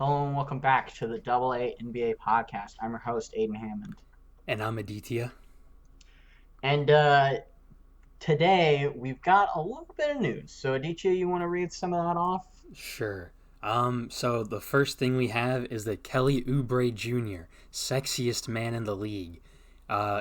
Hello and welcome back to the Double A NBA podcast. I'm your host, Aiden Hammond. And I'm Aditya. And today we've got a little bit of news. So, Aditya, you want to read some of that off? Sure. So the first thing we have is that Kelly Oubre Jr., sexiest man in the league,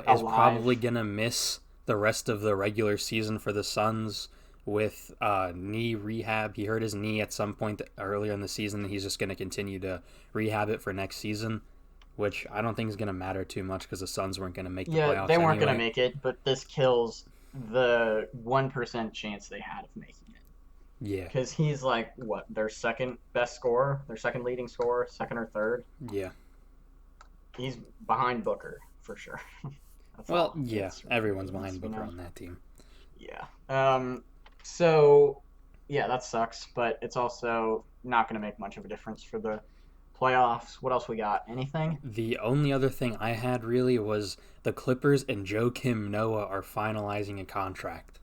is probably Alive. gonna miss the rest of the regular season for the Suns with knee rehab. He hurt his knee at some point earlier in the season. He's just gonna continue to rehab it for next season, which I don't think is gonna matter too much because the Suns weren't gonna make the Yeah, they playoffs weren't going to anyway. make it, but this kills the 1% chance they had of making it. Yeah, Because he's like, what, their second best scorer? Their second leading scorer? Second or third? yeah. He's behind Booker, for sure. That's Well, all. yeah. It's Everyone's means, behind you Booker know? on that team. Yeah. So yeah, that sucks, but it's also not going to make much of a difference for the playoffs. What else we got? Anything? The only other thing I had really was the Clippers and Joakim Noah are finalizing a contract.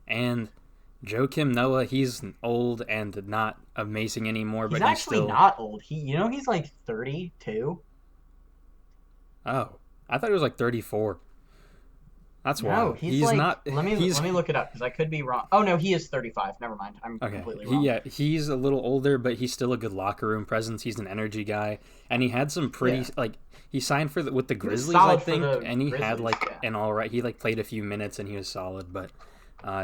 And Joakim Noah, he's old and not amazing anymore, He's but he's actually still. not old. He's like 32. Oh, I thought he was like 34. That's No, wild. he's He's like not. let me He's let me look it up because I could be wrong. Oh no, he is 35. Never mind. I'm okay. completely wrong. He's a little older, but he's still a good locker room presence. He's an energy guy, and he had some pretty Yeah. like he signed for with the He was Grizzlies, I solid for think, the and he had Grizzlies, like yeah. an all right. He like played a few minutes and he was solid, but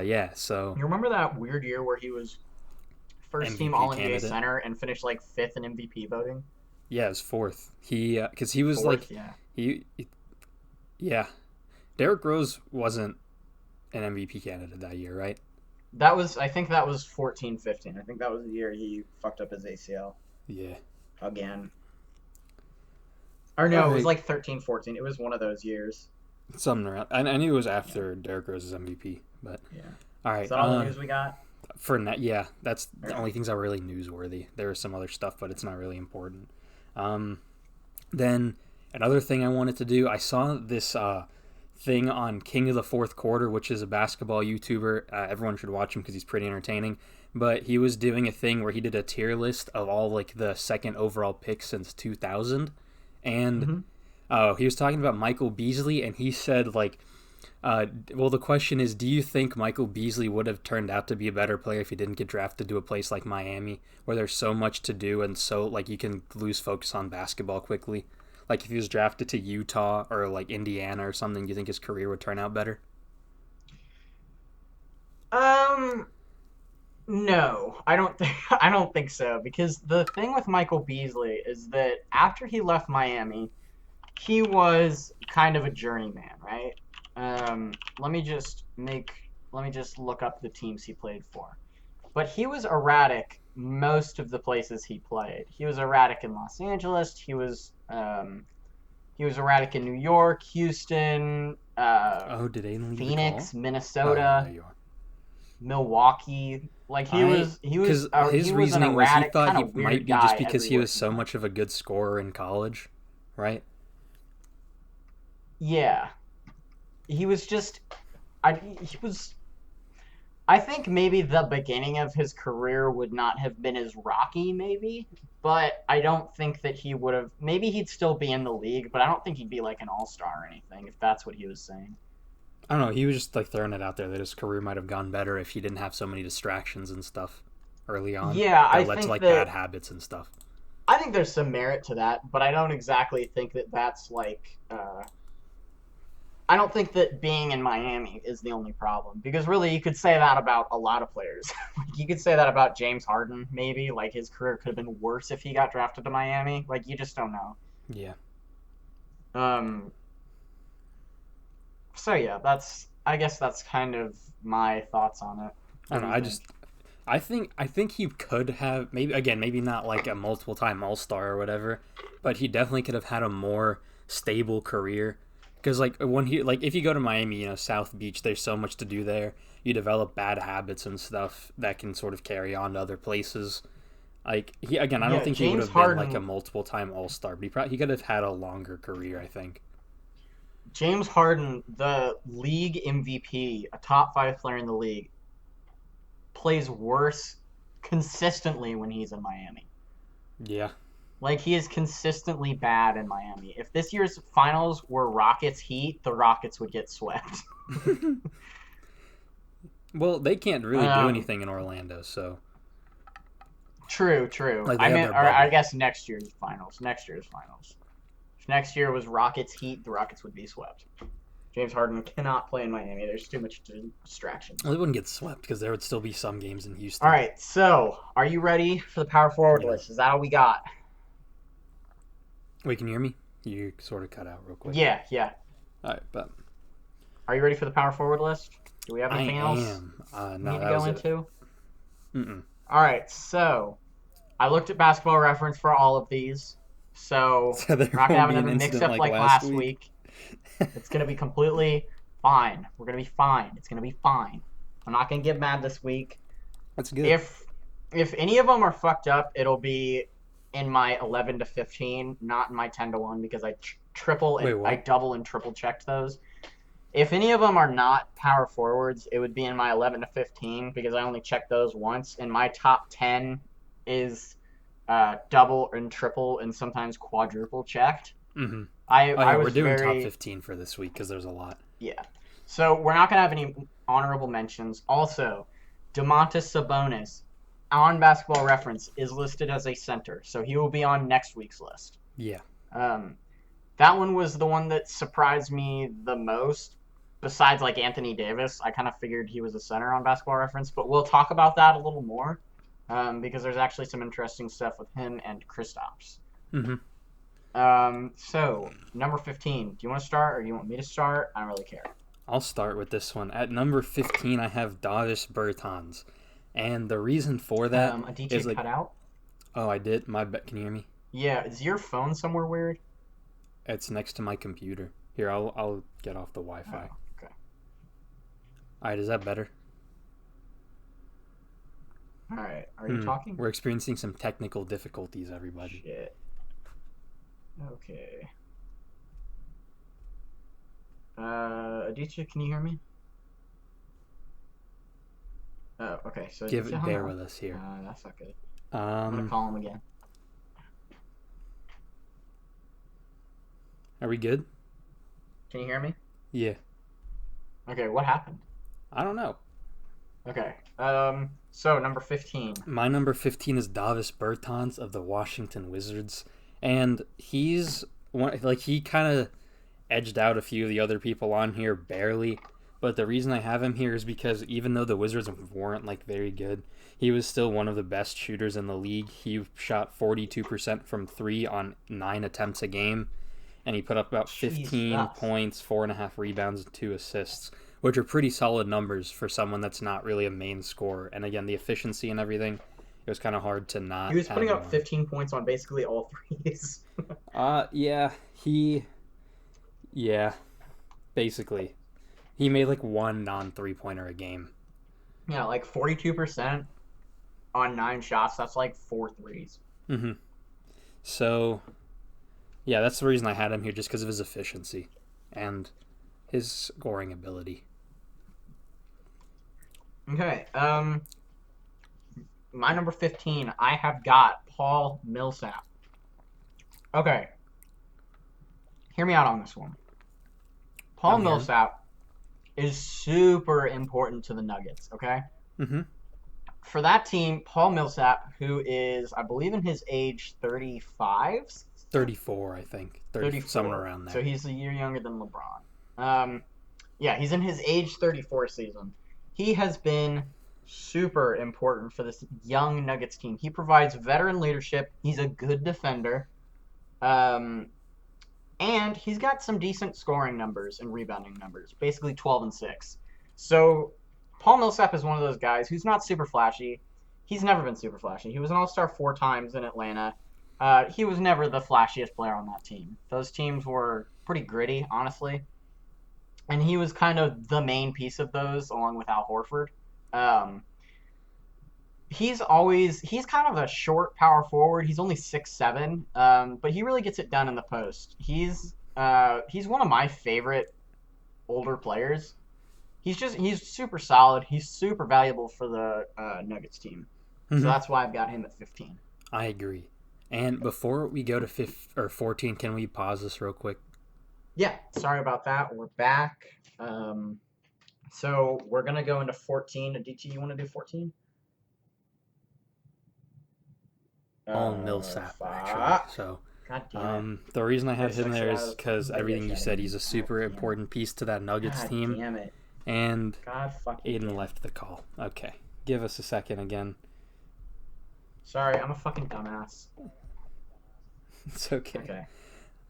yeah. So You remember that weird year where he was first team MVP All NBA candidate. center and finished like 5th in MVP voting? Yeah, it was fourth. He because he was like 4th, yeah. he yeah. Derrick Rose wasn't an MVP candidate that year, right? I think that was 14-15. I think that was the year he fucked up his ACL Yeah. again. Or All no, it was right. like 13-14. It was one of those years. Something around. I knew it was Yeah. after Derrick Rose's MVP, but Yeah. all Is right. that all the news we got? For net, yeah, that's the Okay. only things that were really newsworthy. There was some other stuff, but it's not really important. Um, then another thing I wanted to do, I saw this thing on King of the Fourth Quarter, which is a basketball YouTuber. Everyone should watch him because he's pretty entertaining. But he was doing a thing where he did a tier list of all like the second overall picks since 2000, and Mm-hmm. he was talking about Michael Beasley, and he said like well, the question is, do you think Michael Beasley would have turned out to be a better player if he didn't get drafted to a place like Miami, where there's so much to do and so like you can lose focus on basketball quickly? Like if he was drafted to Utah or like Indiana or something, do you think his career would turn out better? Um, no, I don't think I don't think so because the thing with Michael Beasley is that after he left Miami, he was kind of a journeyman, right? Um, let me just make let me just look up the teams he played for. But he was erratic most of the places he played. He was erratic in Los Angeles. He was erratic in New York, Houston, Oh, did Aiden leave the call? Phoenix, Oh no, there Minnesota, you are. Milwaukee. Like Because he his was an reasoning was he erratic thought kind he of might weird be just guy because he everywhere was he so went. much of a good scorer in college, right? Yeah, he was just he was I think maybe the beginning of his career would not have been as rocky, maybe, but I don't think that he would have. Maybe he'd still be in the league, but I don't think he'd be like an all star or anything, if that's what he was saying. I don't know. He was just like throwing it out there that his career might have gone better if he didn't have so many distractions and stuff early on Yeah, that led to like bad habits and stuff. I think there's some merit to that, but I don't exactly think that that's like. I don't think that being in Miami is the only problem because really you could say that about a lot of players. Like you could say that about James Harden, maybe like his career could have been worse if he got drafted to Miami. Like you just don't know. Yeah. Um, so yeah, that's I guess that's kind of my thoughts on it. I What don't do know. you think? I think he could have maybe not like a multiple time All Star or whatever, but he definitely could have had a more stable career. Because like when he like if you go to Miami, South Beach, there's so much to do there. You develop bad habits and stuff that can sort of carry on to other places. Like he again, I don't Yeah, think he would James have been like a Harden. multiple time All Star, but he could have had a longer career. I think. James Harden, the league MVP, a top five player in the league, plays worse consistently when he's in Miami. Yeah. Like, he is consistently bad in Miami. If this year's finals were Rockets Heat, the Rockets would get swept. Well, they can't really do Um, anything in Orlando, so true, true. like they I have meant, their or I bubble. guess next year's finals. Next year's finals. If next year was Rockets Heat, the Rockets would be swept. James Harden cannot play in Miami. There's too much distractions. Well, they wouldn't get swept because there would still be some games in All Houston. right, so are you ready for the power forward Yeah. list? Is that all we got? Wait, can you hear me? You sort of cut out real quick. Yeah, yeah. All right, but Are you ready for the power forward list? Do we have I anything else am. we No, need to that go was it. into? Mm-mm. All right, so I looked at Basketball Reference for all of these. So So there we're not gonna have won't be an another mix incident up like like last last week. week. It's gonna be completely fine. We're gonna be fine. It's gonna be fine. I'm not gonna get mad this week. That's good. If any of them are fucked up, it'll be in my 11 to 15, not in my 10 to 1 because I triple and Wait, what? I double and triple checked those. If any of them are not power forwards, it would be in my 11 to 15 because I only checked those once. And my top 10 is double and triple and sometimes quadruple checked. Mm-hmm. I Oh, yeah, was we're doing very top 15 for this week because there's a lot. yeah. So we're not gonna have any honorable mentions. Also, Domantas Sabonis on Basketball Reference is listed as a center, so he will be on next week's list. Yeah. That one was the one that surprised me the most. Besides, like Anthony Davis, I kind of figured he was a center on Basketball Reference, but we'll talk about that a little more because there's actually some interesting stuff with him and Kristaps. Mm-hmm. So number 15. Do you want to start or do you want me to start? I don't really care. I'll start with this one. At number 15, I have Davis Bertans. And the reason for that A DJ is like, cut out. oh, I did. My bet. Can you hear me? Yeah, is your phone somewhere weird? It's next to my computer. Here, I'll get off the Wi-Fi. Oh, okay. All right, is that better? All right. Are you talking? We're experiencing some technical difficulties, everybody. Shit. Okay. Aditya, can you hear me? Oh, okay. So Bear with us here. That's not good. I'm gonna call him again. Are we good? Can you hear me? Yeah. Okay. What happened? I don't know. Okay. So number 15. My number 15 is Davis Bertans of the Washington Wizards, and he's one, like, he kind of edged out a few of the other people on here barely. But the reason I have him here is because even though the Wizards weren't like very good, he was still one of the best shooters in the league. He shot 42% from 3 on 9 attempts a game, and he put up about 15 Jesus. points, 4.5 rebounds, and 2 assists, which are pretty solid numbers for someone that's not really a main scorer. And again, the efficiency and everything, it was kind of hard to not. He was putting have up him 15 points on basically all threes. Yeah, basically. He made like one non-3-pointer a game. Yeah, like 42% on 9 shots. That's like 4 threes. Mm-hmm. So, yeah, that's the reason I had him here, just because of his efficiency and his scoring ability. Okay. My number 15, I have got Paul Millsap. Okay. Hear me out on this one. Paul I'm here. Millsap is super important to the Nuggets, okay? Mm-hmm. For that team, Paul Millsap, who is, I believe, in his age 35? 34, I think. 34. Somewhere around there. So he's a year younger than LeBron. Yeah, he's in his age 34 season. He has been super important for this young Nuggets team. He provides veteran leadership. He's a good defender. And he's got some decent scoring numbers and rebounding numbers, basically 12 and 6. So Paul Millsap is one of those guys who's not super flashy. He's never been super flashy. He was an all-star 4 times in Atlanta. He was never the flashiest player on that team. Those teams were pretty gritty, honestly. And he was kind of the main piece of those, along with Al Horford. He's kind of a short power forward. He's only 6'7", but he really gets it done in the post. He's one of my favorite older players. He's super solid. He's super valuable for the Nuggets team. Mm-hmm. So that's why I've got him at 15. I agree. And before we go to 14, can we pause this real quick? Yeah, sorry about that. We're back. So we're gonna go into 14. DT, you want to do 14? Paul Millsap, actually. Fuck. So, God damn it. the reason I had Gotta him there switch it is out. because Gotta everything get you that said, in. he's a God super damn it. important piece to that Nuggets God team. damn it. And God fucking damn Aiden it. left the call. Okay, give us a second again. Sorry, I'm a fucking dumbass. It's okay. Okay.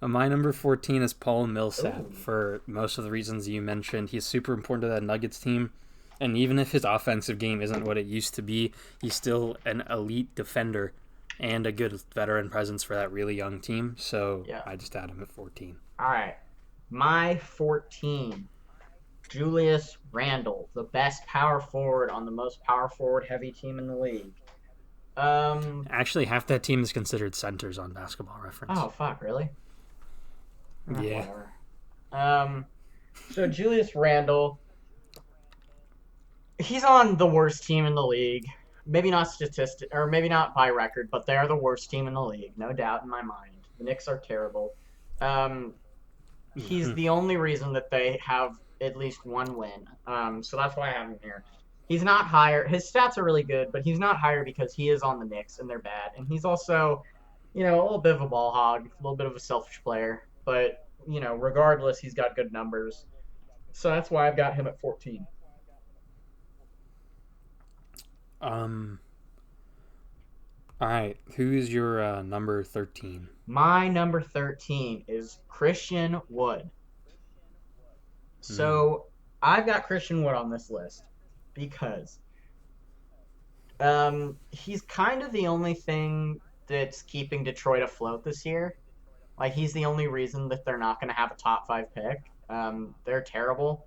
My number 14 is Paul Millsap Ooh. for most of the reasons you mentioned. He's super important to that Nuggets team. And even if his offensive game isn't what it used to be, he's still an elite defender and a good veteran presence for that really young team. So Yeah. I just had him at 14. All right. My 14. Julius Randle, the best power forward on the most power forward heavy team in the league. Actually, half that team is considered centers on Basketball Reference. Oh fuck, really? Yeah. Whatever. So Julius Randle, he's on the worst team in the league. Maybe not or maybe not by record, but they are the worst team in the league, no doubt in my mind. The Knicks are terrible. He's the only reason that they have at least one win. So that's why I have him here. He's not higher. His stats are really good, but he's not higher because he is on the Knicks and they're bad. And he's also, a little bit of a ball hog, a little bit of a selfish player. But, regardless, he's got good numbers. So that's why I've got him at 14. All right. Who is your number 13? My number 13 is Christian Wood. So I've got Christian Wood on this list because he's kind of the only thing that's keeping Detroit afloat this year. Like, he's the only reason that they're not going to have a top 5 pick. They're terrible.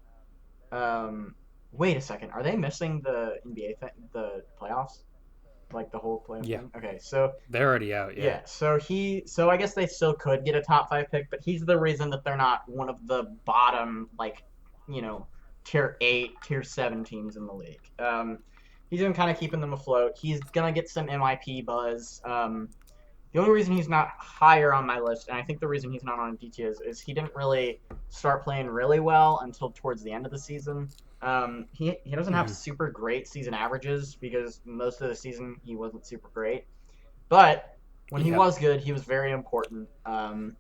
Wait a second. Are they missing the NBA the playoffs? Like the whole playoff thing? Okay, so they're already out, yeah. So I guess they still could get a top 5 pick, but he's the reason that they're not one of the bottom, tier 8, tier 7 teams in the league. He's been kind of keeping them afloat. He's gonna get some MIP buzz. The only reason he's not higher on my list, and I think the reason he's not on DT is he didn't really start playing really well until towards the end of the season. He doesn't have super great season averages because most of the season he wasn't super great. But when he was good, he was very important. And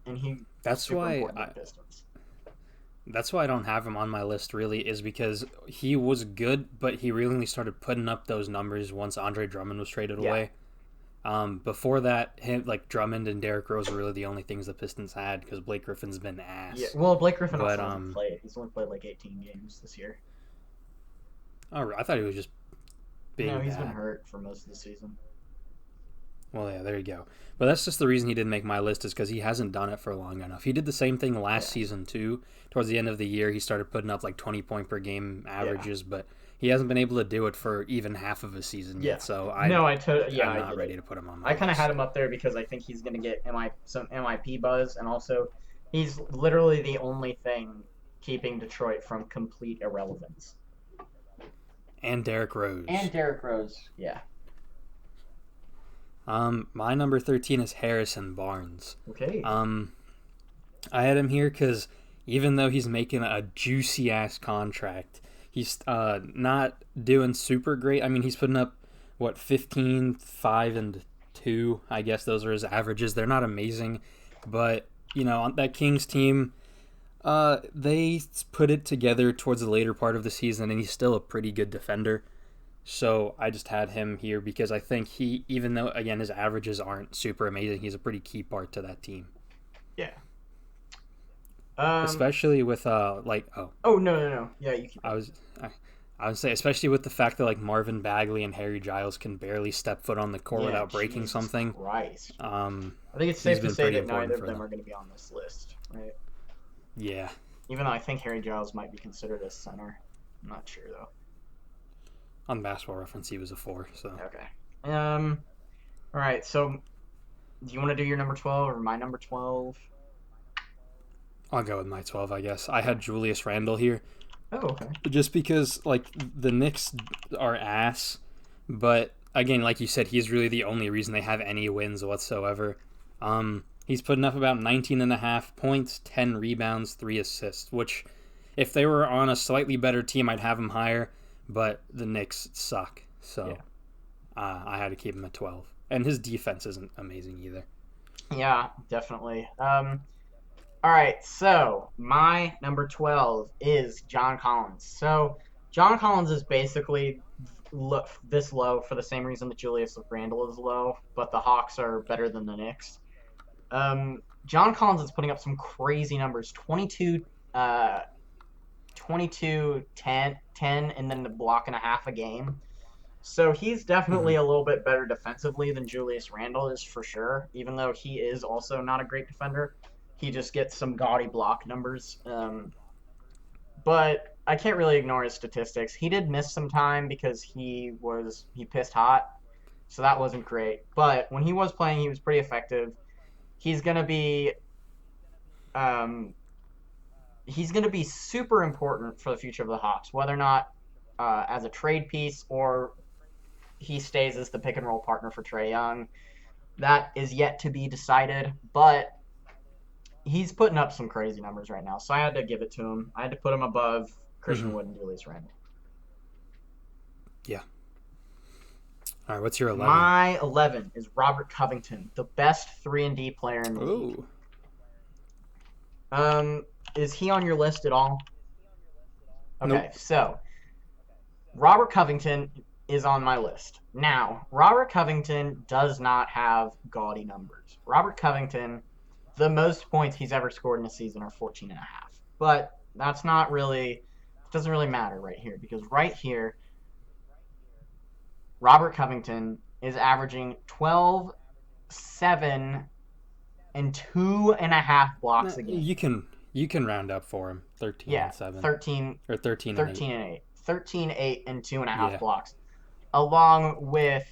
that's why I don't have him on my list really, is because he was good, but he really only started putting up those numbers once Andre Drummond was traded away. Before that, Drummond and Derrick Rose were really the only things the Pistons had because Blake Griffin's been ass. Yeah, well, Blake Griffin also hasn't played. He's only played 18 games this year. Oh, I thought he was just being No, he's bad. been hurt for most of the season. Well, yeah, there you go. But that's just the reason he didn't make my list, is because he hasn't done it for long enough. He did the same thing last season, too. Towards the end of the year, he started putting up 20-point-per-game averages, but he hasn't been able to do it for even half of a season yet. So I'm not ready to put him on my list. I kind of had him up there because I think he's going to get some MIP buzz, and also he's literally the only thing keeping Detroit from complete irrelevance. And Derrick Rose. Yeah. My number 13 is Harrison Barnes. Okay. I had him here because even though he's making a juicy ass contract, he's not doing super great. I mean, he's putting up 15, 5, and 2. I guess those are his averages. They're not amazing, but on that Kings team, they put it together towards the later part of the season, and he's still a pretty good defender. So I just had him here because I think he, even though, again, his averages aren't super amazing, he's a pretty key part to that team. Yeah. Especially with, Oh, no. Yeah, you keep I would say, especially with the fact that, Marvin Bagley and Harry Giles can barely step foot on the court without breaking something. Christ. I think it's safe to say that neither of them are going to be on this list, right? Yeah. Even though I think Harry Giles might be considered a center. I'm not sure, though. On Basketball Reference, he was a 4. So okay. All right. So, do you want to do your number 12 or my number 12? I'll go with my 12, I guess. I had Julius Randle here. Oh, okay. Just because, the Knicks are ass, but again, like you said, he's really the only reason they have any wins whatsoever. He's putting up about 19.5 points, 10 rebounds, 3 assists, which if they were on a slightly better team, I'd have him higher, but the Knicks suck. So I had to keep him at 12. And his defense isn't amazing either. Yeah, definitely. All right, so my number 12 is John Collins. So John Collins is basically this low for the same reason that Julius Randle is low, but the Hawks are better than the Knicks. John Collins is putting up some crazy numbers, 22, 10, and then the block and a half a game. So he's definitely a little bit better defensively than Julius Randle is for sure, even though he is also not a great defender. He just gets some gaudy block numbers. But I can't really ignore his statistics. He did miss some time because he pissed hot, so that wasn't great. But when he was playing, he was pretty effective. He's gonna be super important for the future of the Hawks, whether or not as a trade piece or he stays as the pick and roll partner for Trae Young. That is yet to be decided, but he's putting up some crazy numbers right now, so I had to give it to him. I had to put him above Christian Wood and Julius Randle. Yeah. All right, what's your 11? My 11 is Robert Covington, the best 3-and-D player in the league. Is he on your list at all? Okay, nope. So Robert Covington is on my list. Now, Robert Covington does not have gaudy numbers. Robert Covington, the most points he's ever scored in a season are 14.5. But that's not really, it doesn't really matter right here, because right here, Robert Covington is averaging 12, 7, and 2.5 blocks a game. You can round up for him. 13 and 7. 13 or 13 and 8. 13, 8, and 2.5 blocks. Along with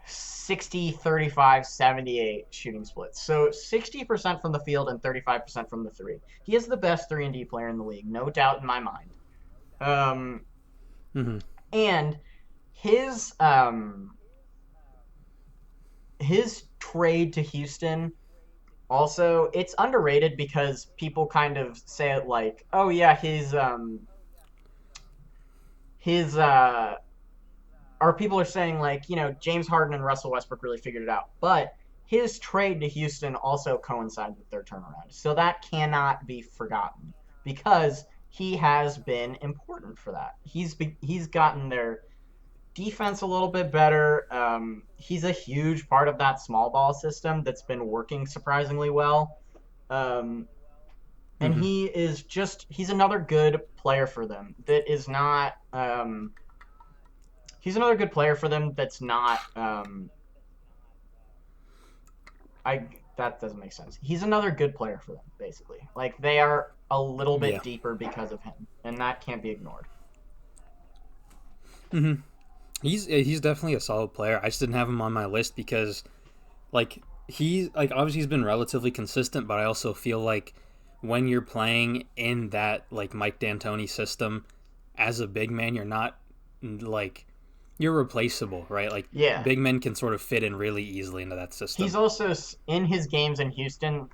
60, 35, 78 shooting splits. So 60% from the field and 35% from the three. He is the best 3-and-D player in the league, no doubt in my mind. And his trade to Houston, also, it's underrated because people kind of say it like, oh yeah, or people are saying like, James Harden and Russell Westbrook really figured it out. But his trade to Houston also coincides with their turnaround. So that cannot be forgotten because he has been important for that. He's gotten their defense a little bit better. He's a huge part of that small ball system that's been working surprisingly well. And he's another good player for them that is not, he's another good player for them that's not, that doesn't make sense. He's another good player for them, basically. Like, they are a little bit deeper because of him, and that can't be ignored. He's definitely a solid player. I just didn't have him on my list because, obviously he's been relatively consistent, but I also feel like when you're playing in that, Mike D'Antoni system as a big man, you're not, you're replaceable, right? Big men can sort of fit in really easily into that system. He's also, in his games in Houston,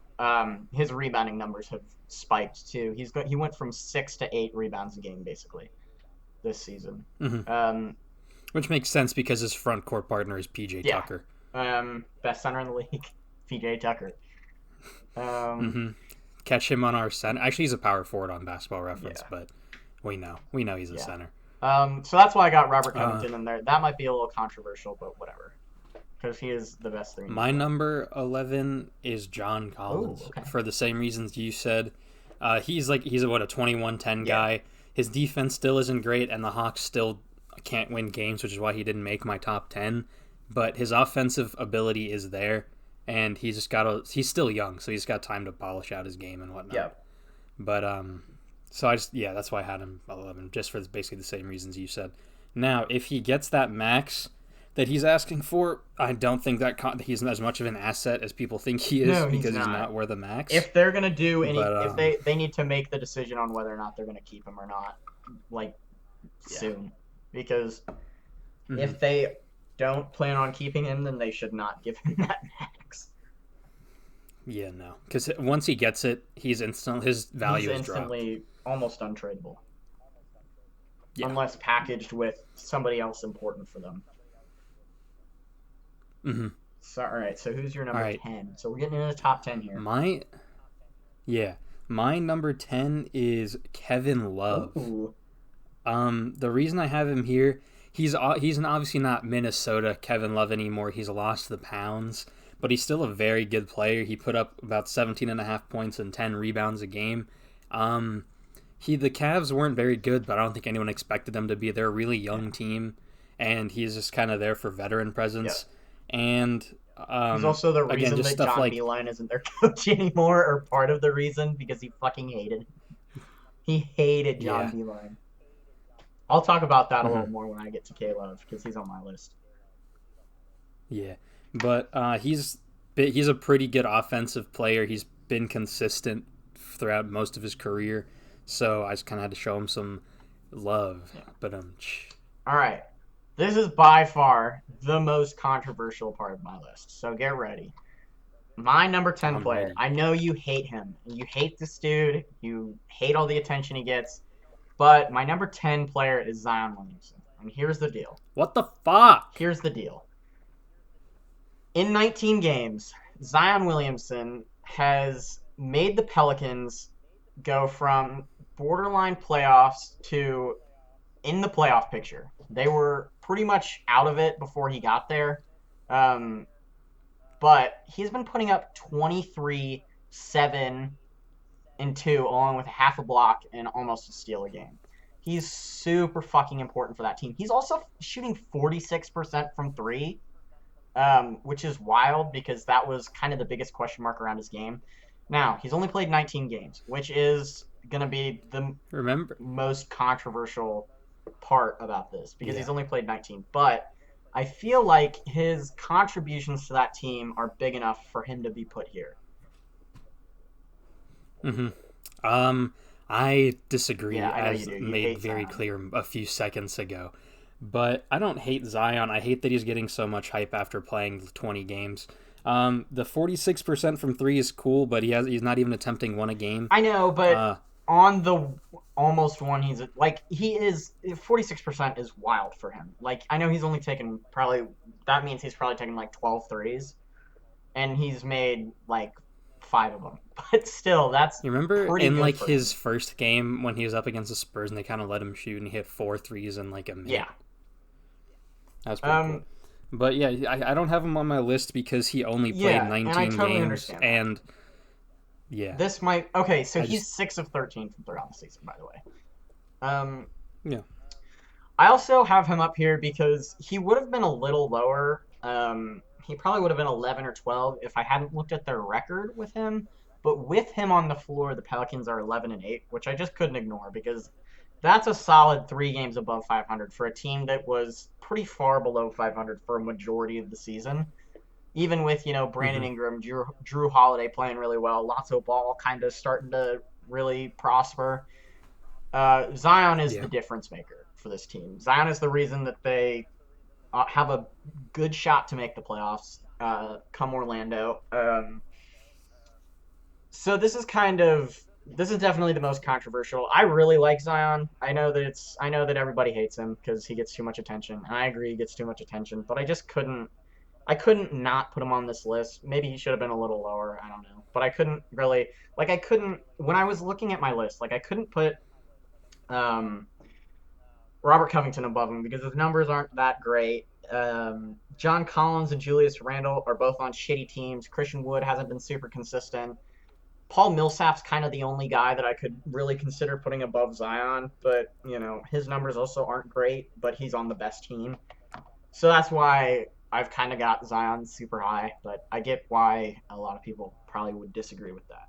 his rebounding numbers have spiked, too. He went from 6 to 8 rebounds a game, basically, this season. Which makes sense because his front court partner is PJ Tucker. Best center in the league, PJ Tucker. Catch him on our center. Actually, he's a power forward on Basketball Reference, but we know he's a center. So that's why I got Robert Covington in there. That might be a little controversial, but whatever, because he is the best thing. My number 11 is John Collins for the same reasons you said. He's a 21-10 guy. His defense still isn't great, and the Hawks still can't win games, which is why he didn't make my top 10. But his offensive ability is there, and he's still young, so he's got time to polish out his game and whatnot. Yeah. But so that's why I had him 11, just for basically the same reasons you said. Now, if he gets that max that he's asking for, I don't think that he's as much of an asset as people think he is because he's not worth the max. If they're gonna do if they need to make the decision on whether or not they're gonna keep him or not, soon. because Mhm. if they don't plan on keeping him, then they should not give him that max. Yeah, no, because once he gets it, his He's value is dropped. instantly almost untradeable Yeah. unless packaged with somebody else important for them. Hmm. So, all right, so who's your All number right, 10? So we're getting into the top 10 here. my yeah, my number 10 is Kevin Love. Ooh. The reason I have him here, he's obviously not Minnesota Kevin Love anymore. He's lost the pounds, but he's still a very good player. He put up about 17 and a half points and 10 rebounds a game. Um, the Cavs weren't very good, but I don't think anyone expected them to be. They're a really young Yeah. team, and he's just kind of there for veteran Yeah. presence. And He's also the again, reason just that stuff John like Beeline isn't their coach anymore, or part of the reason because he fucking hated. He hated John yeah, Beeline. I'll talk about that a hmm little more when I get to K-Love because he's on my list. yeah. But he's a pretty good offensive player. He's been consistent throughout most of his career, so I just kind of had to show him some love. Yeah. But All right. This is by far the most controversial part of my list, so get ready. My number 10 I'm player. ready. I know you hate him. You hate this dude. You hate all the attention he gets. But my number 10 player is Zion Williamson. And here's the deal. What the fuck? Here's the deal. In 19 games, Zion Williamson has made the Pelicans go from borderline playoffs to in the playoff picture. They were pretty much out of it before he got there. Um, but he's been putting up 23, 7, and 2, along with half a block and almost a steal a game. He's super fucking important for that team. He's also shooting 46% from three, which is wild because that was kind of the biggest question mark around his game. Now, he's only played 19 games, which is going to be the Remember? most controversial part about this because Yeah. he's only played 19. But I feel like his contributions to that team are big enough for him to be put here. Mm-hmm. I disagree, Yeah, I know you as do. You made hate very Zion. clear a few seconds ago. But I don't hate Zion. I hate that he's getting so much hype after playing 20 games. The 46% from three is cool, but he's not even attempting one a game. I know, but Uh, on the almost one, he's like he is 46% is wild for him. Like I know he's only taken probably that means he's probably taken like 12 threes, and he's made like 5 of them. But still, that's you remember pretty in good like for his him. first game when he was up against the Spurs and they kind of let him shoot and he hit 4 threes in like a minute? Yeah. That was pretty cool. Um. But yeah, I don't have him on my list because he only played Yeah, and I 19 totally games, understand that. and yeah, This might okay. So I he's just 6 of 13 from three on the season, by the way. Um. yeah. I also have him up here because he would have been a little lower. He probably would have been 11 or 12 if I hadn't looked at their record with him. But with him on the floor, the Pelicans are 11 and 8, which I just couldn't ignore because that's a solid 3 games above 500 for a team that was pretty far below 500 for a majority of the season. Even with Brandon Hmm. Ingram, Drew Holiday playing really well, Lonzo Ball kind of starting to really prosper. Zion is the Yeah. difference maker for this team. Zion is the reason that they have a good shot to make the playoffs come Orlando. So this is definitely the most controversial. I really like Zion. I know that everybody hates him because he gets too much attention, and I agree he gets too much attention. But I couldn't not put him on this list. Maybe he should have been a little lower. I don't know, but I couldn't really I couldn't when I was looking at my list. Like I couldn't put um, Robert Covington above him because his numbers aren't that great. John Collins and Julius Randle are both on shitty teams. Christian Wood hasn't been super consistent. Paul Millsap's kind of the only guy that I could really consider putting above Zion, but his numbers also aren't great, but he's on the best team. So that's why I've kind of got Zion super high, but I get why a lot of people probably would disagree with that.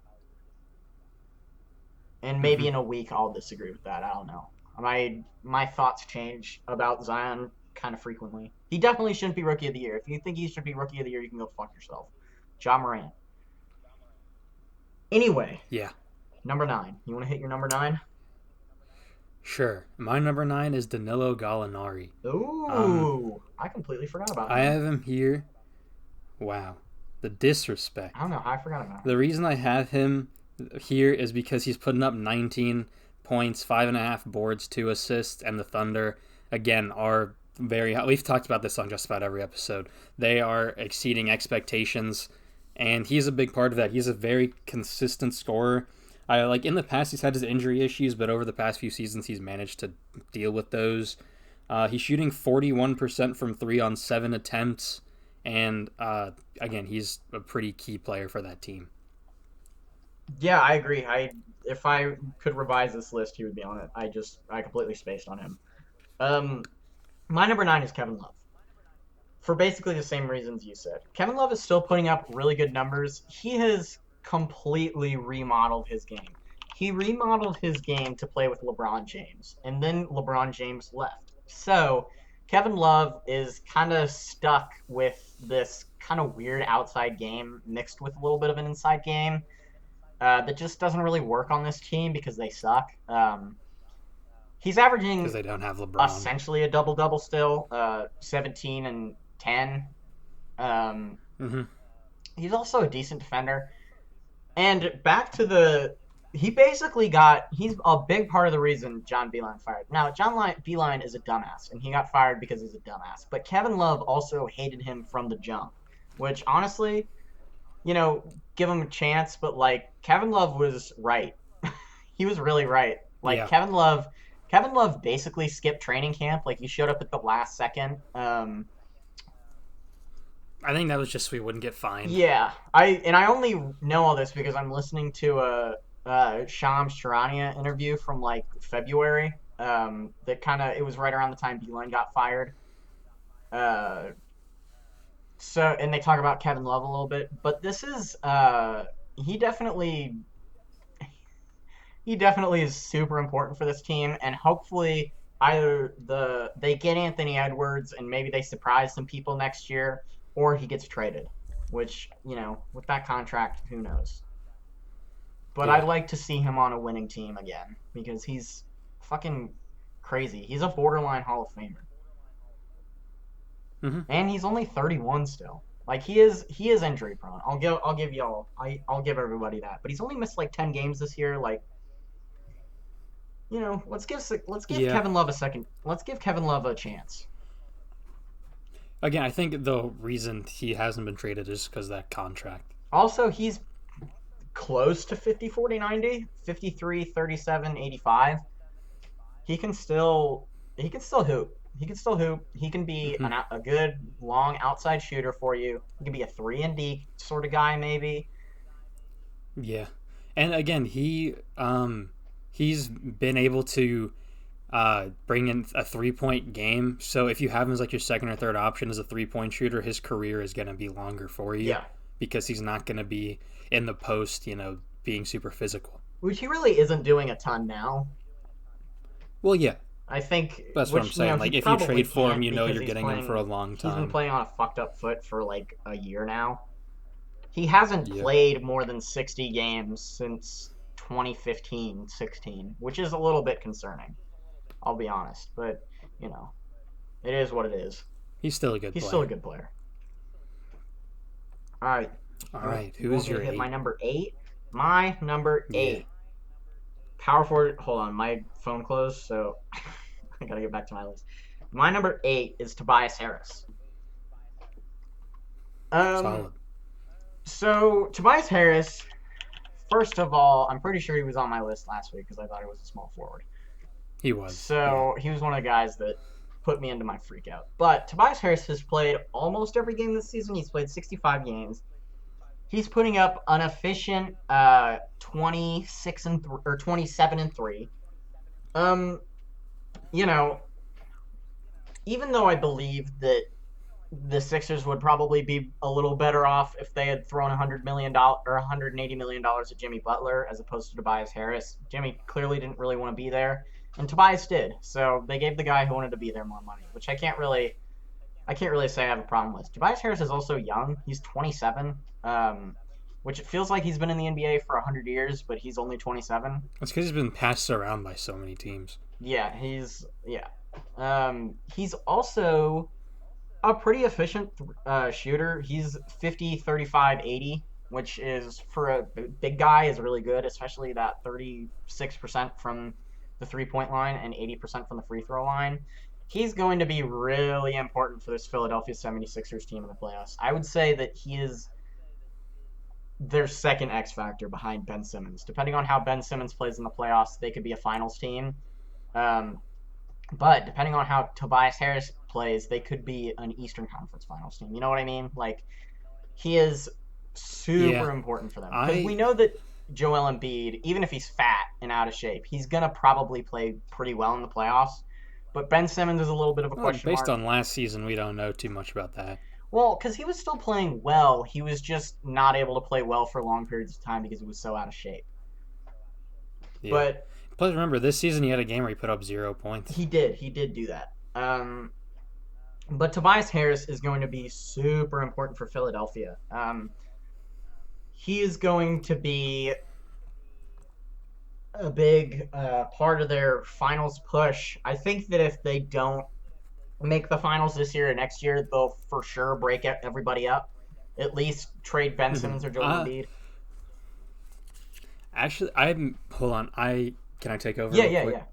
And maybe Hmm. in a week I'll disagree with that. I don't know. My thoughts change about Zion kind of frequently. He definitely shouldn't be rookie of the year. If you think he should be rookie of the year, you can go fuck yourself. Ja Morant. Anyway, Yeah. number 9. You want to hit your number 9? Sure. My number 9 is Danilo Gallinari. Um, Ooh, I completely forgot about I him. have him here. Wow. The disrespect. I don't know how I forgot about him. The reason I have him here is because he's putting up 19 points, 5.5 boards, 2 assists, and the Thunder, again, are very high. We've talked about this on just about every episode. They are exceeding expectations, and he's a big part of that. He's a very consistent scorer. I like in the past he's had his injury issues, but over the past few seasons he's managed to deal with those. He's shooting 41% from three on 7 attempts, and again he's a pretty key player for that team. Yeah, I agree. If I could revise this list, he would be on it. I completely spaced on him. Um, my number 9 is Kevin Love. For basically the same reasons you said. Kevin Love is still putting up really good numbers. He has completely remodeled his game. He remodeled his game to play with LeBron James, and then LeBron James left. So, Kevin Love is kind of stuck with this kind of weird outside game mixed with a little bit of an inside game that just doesn't really work on this team because they suck. He's Because averaging they don't have LeBron. essentially a double double still, 17 and 10. Um, Hmm. he's also a decent defender. And back to the, he basically got, he's a big part of the reason John Beeline fired. Now, Beeline is a dumbass, and he got fired because he's a dumbass. But Kevin Love also hated him from the jump, which honestly, give him a chance. But like Kevin Love was right. He was really right. Like Yeah, Kevin Love basically skipped training camp. Like he showed up at the last second. I think that was just so we wouldn't get fined. Yeah, I only know all this because I'm listening to a Shams Charania interview from like February. That kind of it was right around the time Beeline got fired. Uh, and they talk about Kevin Love a little bit, but this is he definitely he definitely is super important for this team, and hopefully either they get Anthony Edwards and maybe they surprise some people next year, or he gets traded. Which with that contract, who knows? But I'd Yeah. like to see him on a winning team again because he's fucking crazy. He's a borderline Hall of Famer, Hmm. and he's only 31 still. Like he is injury prone. I'll give everybody that. But he's only missed like 10 games this year. Like let's give Yeah. Kevin Love a second. Let's give Kevin Love a chance. Again, I think the reason he hasn't been traded is because of that contract. Also, he's close to 50, 40, 90, 53, 37, 85. He can still hoop. He can still hoop. He can be Hmm. a good long outside shooter for you. He can be a 3 and D sort of guy maybe. Yeah, and again, he's been able to bring in a 3 point game. So if you have him as like your second or third option as a 3 point shooter, his career is going to be longer for you Yeah. because he's not going to be in the post, being super physical. Which he really isn't doing a ton now. Well, yeah, I think that's what I'm which saying. he Like if you probably trade for him, can't because you're he's getting him for a long he's been time. playing on a fucked up foot for like a year now. He hasn't Yeah. played more than 60 games since 2015-16, which is a little bit concerning. I'll be honest, but you know, it is what it is. He's still a good He's player. still a good player. All right. All You right, who want is me to your hit my 8? number 8? My number Yeah. 8. Power forward. Hold on, my phone closed, so I gotta get back to my list. My number 8 is Tobias Harris. Um, Solid. so Tobias Harris. First of all, I'm pretty sure he was on my list last week because I thought he was a small forward. He was. Yeah. So he was one of the guys that put me into my freak out. But Tobias Harris has played almost every game this season. He's played 65 games. He's putting up an efficient 26 and or 27 and 3. Um, you know, even though I believe that the Sixers would probably be a little better off if they had thrown $100 million or $180 million at Jimmy Butler as opposed to Tobias Harris. Jimmy clearly didn't really want to be there, and Tobias did. So they gave the guy who wanted to be there more money, which I can't really say I have a problem with. Tobias Harris is also young. He's 27. which it feels like he's been in the NBA for 100 years, but he's only 27. It's because he's been passed around by so many teams. Yeah, he's also a pretty efficient shooter. He's 50, 35, 80, which is for a big guy is really good, especially that 36% from the 3-point line and 80% from the free throw line. He's going to be really important for this Philadelphia 76ers team in the playoffs. I would say that he is their second X factor behind Ben Simmons. Depending on how Ben Simmons plays in the playoffs, they could be a finals team. Um, but depending on how Tobias Harris plays, they could be an Eastern Conference Finals team. You know what I mean? Like, he is super Yeah. important for them. Because I we know that Joel Embiid, even if he's fat and out of shape, he's going to probably play pretty well in the playoffs. But Ben Simmons is a little bit of a well, question based mark. on last season, we don't know too much about that. Well, because he was still playing well. He was just not able to play well for long periods of time because he was so out of shape. Yeah. But Plus, remember this season he had a game where he put up 0 points. he did do that. But Tobias Harris is going to be super important for Philadelphia. He is going to be a big part of their finals push. I think that if they don't make the finals this year or next year, they'll for sure break everybody up. At least trade Ben Simmons or Joel Embiid. Actually, hold on. Can I take over? Yeah, real yeah, quick? yeah.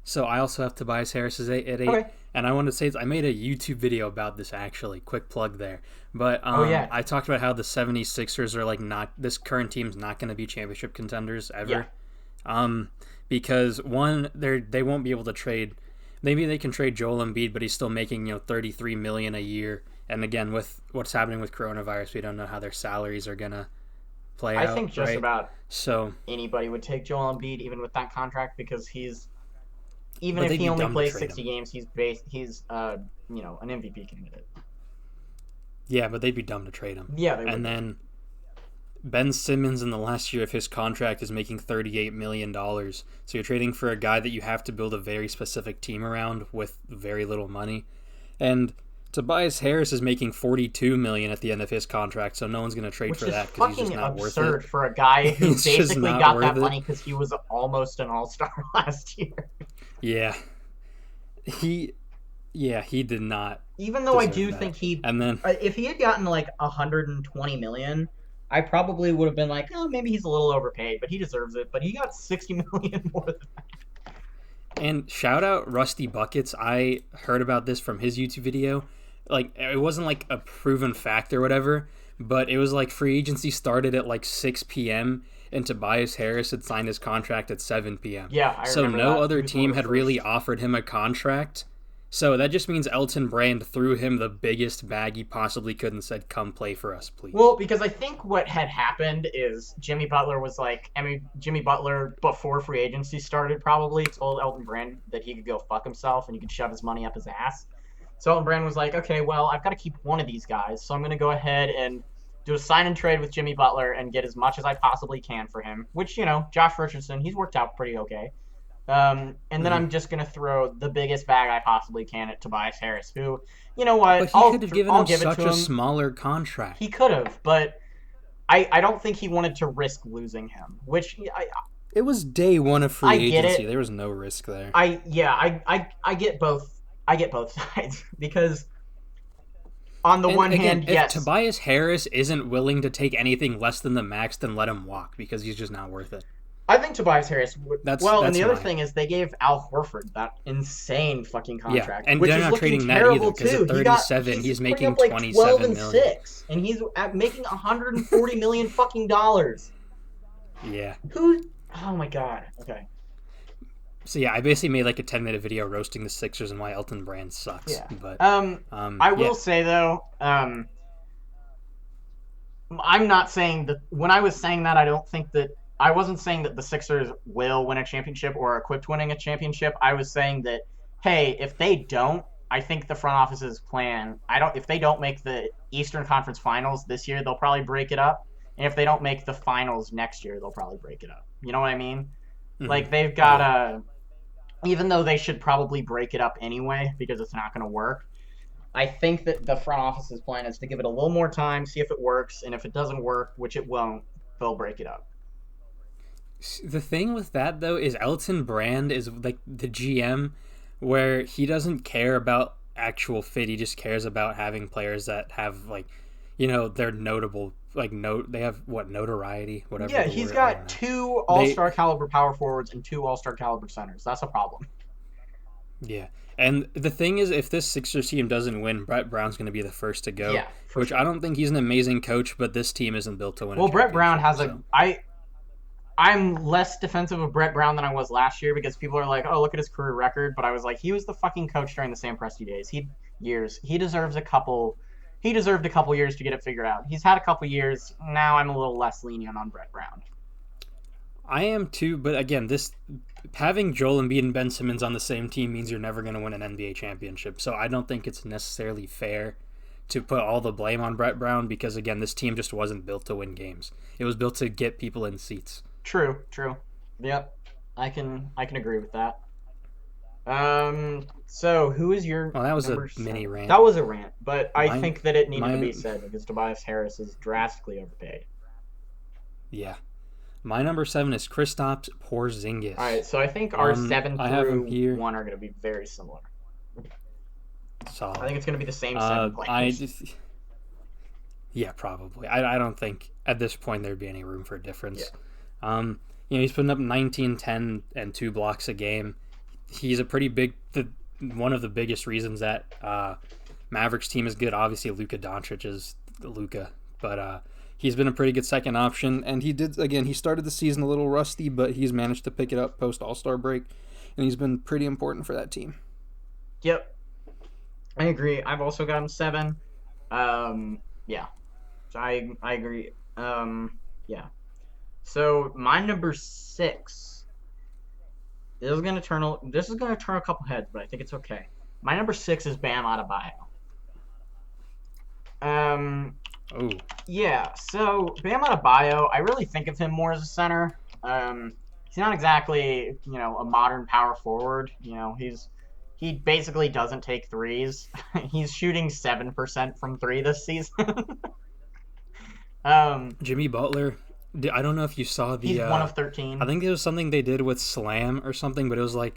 So I also have Tobias Harris at 8, Okay. and I wanted to say I made a YouTube video about this actually. Quick plug there. But yeah. I talked about how the 76ers are like not this current team's not going to be championship contenders ever. Because one, they won't be able to trade. Maybe they can trade Joel Embiid, but he's still making $33 million a year. And again, with what's happening with coronavirus, we don't know how their salaries are gonna play out. I think just right? about So anybody would take Joel Embiid even with that contract because even But if they'd he be only dumb to plays trade 60 him. games, he's an MVP candidate. yeah, but they'd be dumb to trade him. Yeah, they would. And then Ben Simmons in the last year of his contract is making $38 million. So you're trading for a guy that you have to build a very specific team around with very little money. And Tobias Harris is making $42 million at the end of his contract, so no one's going to trade Which for is that because he's fucking just not worth absurd it. for a guy who He's just basically not got worth that it. money because he was almost an all-star last year. Yeah. He did not. Even though I deserve do that. think he, And then if he had gotten like 120 million, I probably would have been like, oh, maybe he's a little overpaid, but he deserves it. But he got 60 million more than that. And shout out Rusty Buckets. I heard about this from his YouTube video. Like, it wasn't like a proven fact or whatever, but it was like free agency started at like 6 p.m. and Tobias Harris had signed his contract at 7 p.m. Yeah, I So remember no that. other He was one team of the had really first. offered him a contract. So that just means Elton Brand threw him the biggest bag he possibly could and said, come play for us, please. Well, because I think what had happened is Jimmy Butler was like, Jimmy Butler, before free agency started, probably told Elton Brand that he could go fuck himself and he could shove his money up his ass. So Elton Brand was like, okay, well, I've got to keep one of these guys, so I'm going to go ahead and do a sign and trade with Jimmy Butler and get as much as I possibly can for him, which, Josh Richardson, he's worked out pretty okay. And then I'm just going to throw the biggest bag I possibly can at Tobias Harris, who, you know what, But he could have given I'll him give it such to a him. smaller contract. He could have, but I don't think he wanted to risk losing him, which It was day one of free I get agency. it. There was no risk there. I get both. I get both sides because on the And one again, hand, if yes, Tobias Harris isn't willing to take anything less than the max, then let him walk because he's just not worth it. I think Tobias Harris would. That's and the other mine. thing is they gave Al Horford that insane fucking contract, and which they're is not looking trading that terrible either, 'cause too. at 37, he's putting making up like 27 12 and million. 6, and he's making 140 million fucking dollars. Yeah. Who? Oh my god. Okay. So yeah, I basically made like a 10-minute video roasting the Sixers and why Elton Brand sucks. Yeah. But I will say though, I'm not saying that when I was saying that I wasn't saying that the Sixers will win a championship or are equipped winning a championship. I was saying that, hey, if they don't, I think the front office's plan. If they don't make the Eastern Conference Finals this year, they'll probably break it up. And if they don't make the finals next year, they'll probably break it up. You know what I mean? Mhm. Like they've got even though they should probably break it up anyway because it's not going to work. I think that the front office's plan is to give it a little more time, see if it works, and if it doesn't work, which it won't, they'll break it up. The thing with that though is Elton Brand is like the GM, where he doesn't care about actual fit. He just cares about having players that have like, they're notable. Like they have what notoriety, whatever. Yeah, the he's word, I don't got know. 2 They all-star caliber power forwards and 2 all-star caliber centers. That's a problem. Yeah. And the thing is, if this Sixers team doesn't win, Brett Brown's going to be the first to go, Yeah, for which sure. I don't think he's an amazing coach, but this team isn't built to win a Well, Brett Brown championship. has So, I'm less defensive of Brett Brown than I was last year because people are like, "Oh, look at his career record," but I was like, he was the fucking coach during the Sam Presti days. He deserves a couple. He deserved a couple years to get it figured out. He's had a couple years. Now I'm a little less lenient on Brett Brown. I am too, but again, this having Joel Embiid and Ben Simmons on the same team means you're never going to win an NBA championship. So I don't think it's necessarily fair to put all the blame on Brett Brown because again, this team just wasn't built to win games. It was built to get people in seats. True, true. Yep, I can agree with that. So who is your Well, that was a number mini 7? rant. That was a rant, but I Mine, think that it needed to be mine, said because Tobias Harris is drastically overpaid. yeah. My number 7 is Kristaps Porzingis. All right, so I think our 7 I have him through here. 1 are going to be very similar. Solid. I think it's going to be the same 7 I players. just, yeah, probably. I don't think at this point there'd be any room for difference. Yeah. He's putting up 19, 10, and 2 blocks a game. He's a pretty big, one of the biggest reasons that Mavericks team is good. Obviously, Luka Doncic is Luka, but he's been a pretty good second option. And he started the season a little rusty, but he's managed to pick it up post All-Star break, and he's been pretty important for that team. Yep, I agree. I've also got him 7. Yeah, so I agree. Yeah. So my number 6. This is gonna turn a couple heads, but I think it's okay. My number 6 is Bam Adebayo. Um, Oh, yeah. So Bam Adebayo, I really think of him more as a center. He's not exactly a modern power forward. He basically doesn't take threes. He's shooting 7% from 3 this season. um, Jimmy Butler. I don't know if you saw he's the. 1 of I 13. think it was something they did with Slam or something, but it was like,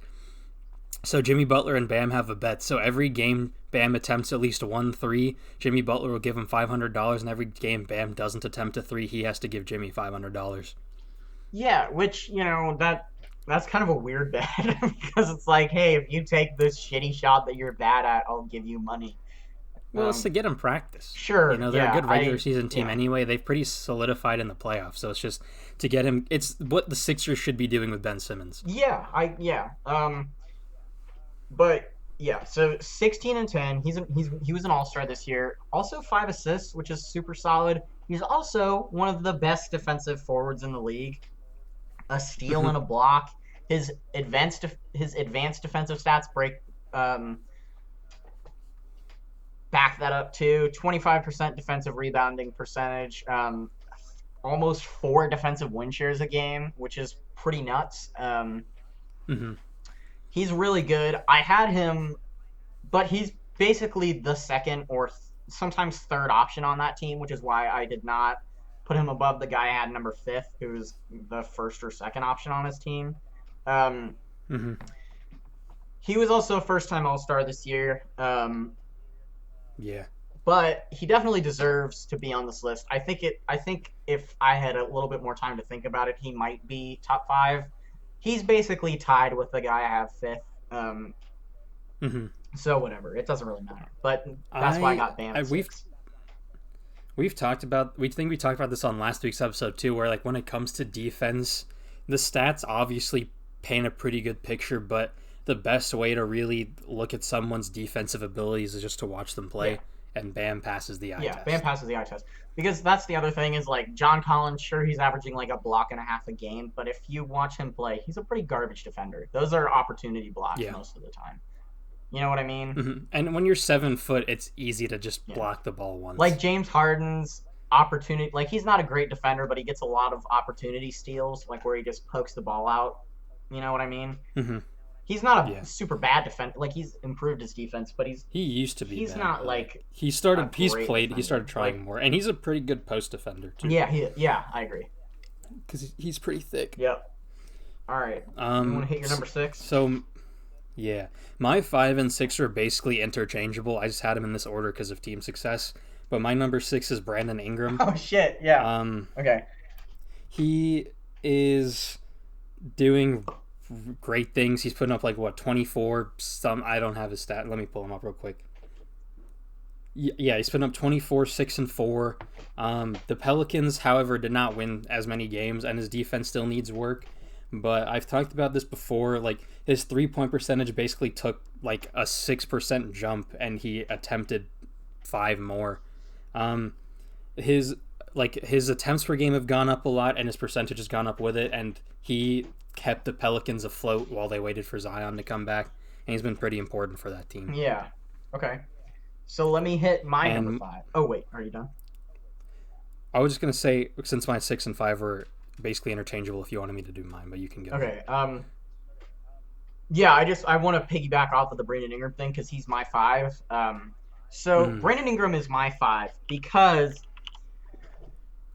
so Jimmy Butler and Bam have a bet. So every game Bam attempts at least 1 3, Jimmy Butler will give him $500, and every game Bam doesn't attempt a 3, he has to give Jimmy $500. Yeah, which that's kind of a weird bet because it's like, hey, if you take this shitty shot that you're bad at, I'll give you money. Well, it's to get him practice. Sure, They're yeah, a good regular season team yeah. anyway. They've pretty solidified in the playoffs, so it's just to get him. It's what the Sixers should be doing with Ben Simmons. Yeah. But yeah, so 16 and 10. He was an all-star this year. Also 5 assists, which is super solid. He's also one of the best defensive forwards in the league. A steal and a block. His advanced defensive stats back that up too. 25% defensive rebounding percentage. Almost 4 defensive win shares a game, which is pretty nuts. Mm-hmm. He's really good. I had him, but he's basically the second or sometimes third option on that team, which is why I did not put him above the guy I had number 5th, who was the first or second option on his team. Mm-hmm. He was also a first-time All-Star this year. Yeah. But he definitely deserves to be on this list. I think if I had a little bit more time to think about it, he might be top 5. He's basically tied with the guy I have 5th. Mm-hmm. So whatever, it doesn't really matter. But that's why I got Bam at 6. We talked about this on last week's episode too, where like when it comes to defense, the stats obviously paint a pretty good picture, but the best way to really look at someone's defensive abilities is just to watch them play. Yeah. And Bam passes the eye test. Yeah, Bam passes the eye test. Because that's the other thing is, like, John Collins, sure, he's averaging, like, a block and a half a game, but if you watch him play, he's a pretty garbage defender. Those are opportunity blocks most of the time. You know what I mean? Mm-hmm. And when you're 7 foot, it's easy to just block the ball once. Like, James Harden's opportunity... Like, he's not a great defender, but he gets a lot of opportunity steals, like, where he just pokes the ball out. You know what I mean? Mm-hmm. He's not a Yeah. super bad defender. Like, he's improved his defense, but He used to be he's bad, not but, like he a started great he defender. started trying Like, more, and he's a pretty good post defender too. yeah, I agree. Because he's pretty thick. Yep. All right. You want to hit your number 6? So yeah, my 5 and 6 are basically interchangeable. I just had them in this order because of team success. But my number 6 is Brandon Ingram. Oh shit! Yeah. Okay. He is doing great things. He's putting up like what 24 some. I don't have his stat. Let me pull him up real quick. Yeah, he's putting up 24, 6 and 4. The Pelicans, however, did not win as many games, and his defense still needs work. But I've talked about this before. Like, his 3-point percentage basically took like a 6% jump, and he attempted 5 more. His attempts per game have gone up a lot, and his percentage has gone up with it. And he kept the Pelicans afloat while they waited for Zion to come back, and he's been pretty important for that team. Yeah. Okay. So let me hit my And- number 5. Oh wait, are you done? I was just gonna say, since my 6 and 5 were basically interchangeable, if you wanted me to do mine, but you can go. Okay. Yeah, I want to piggyback off of the Brandon Ingram thing because he's my 5. Brandon Ingram is my 5 because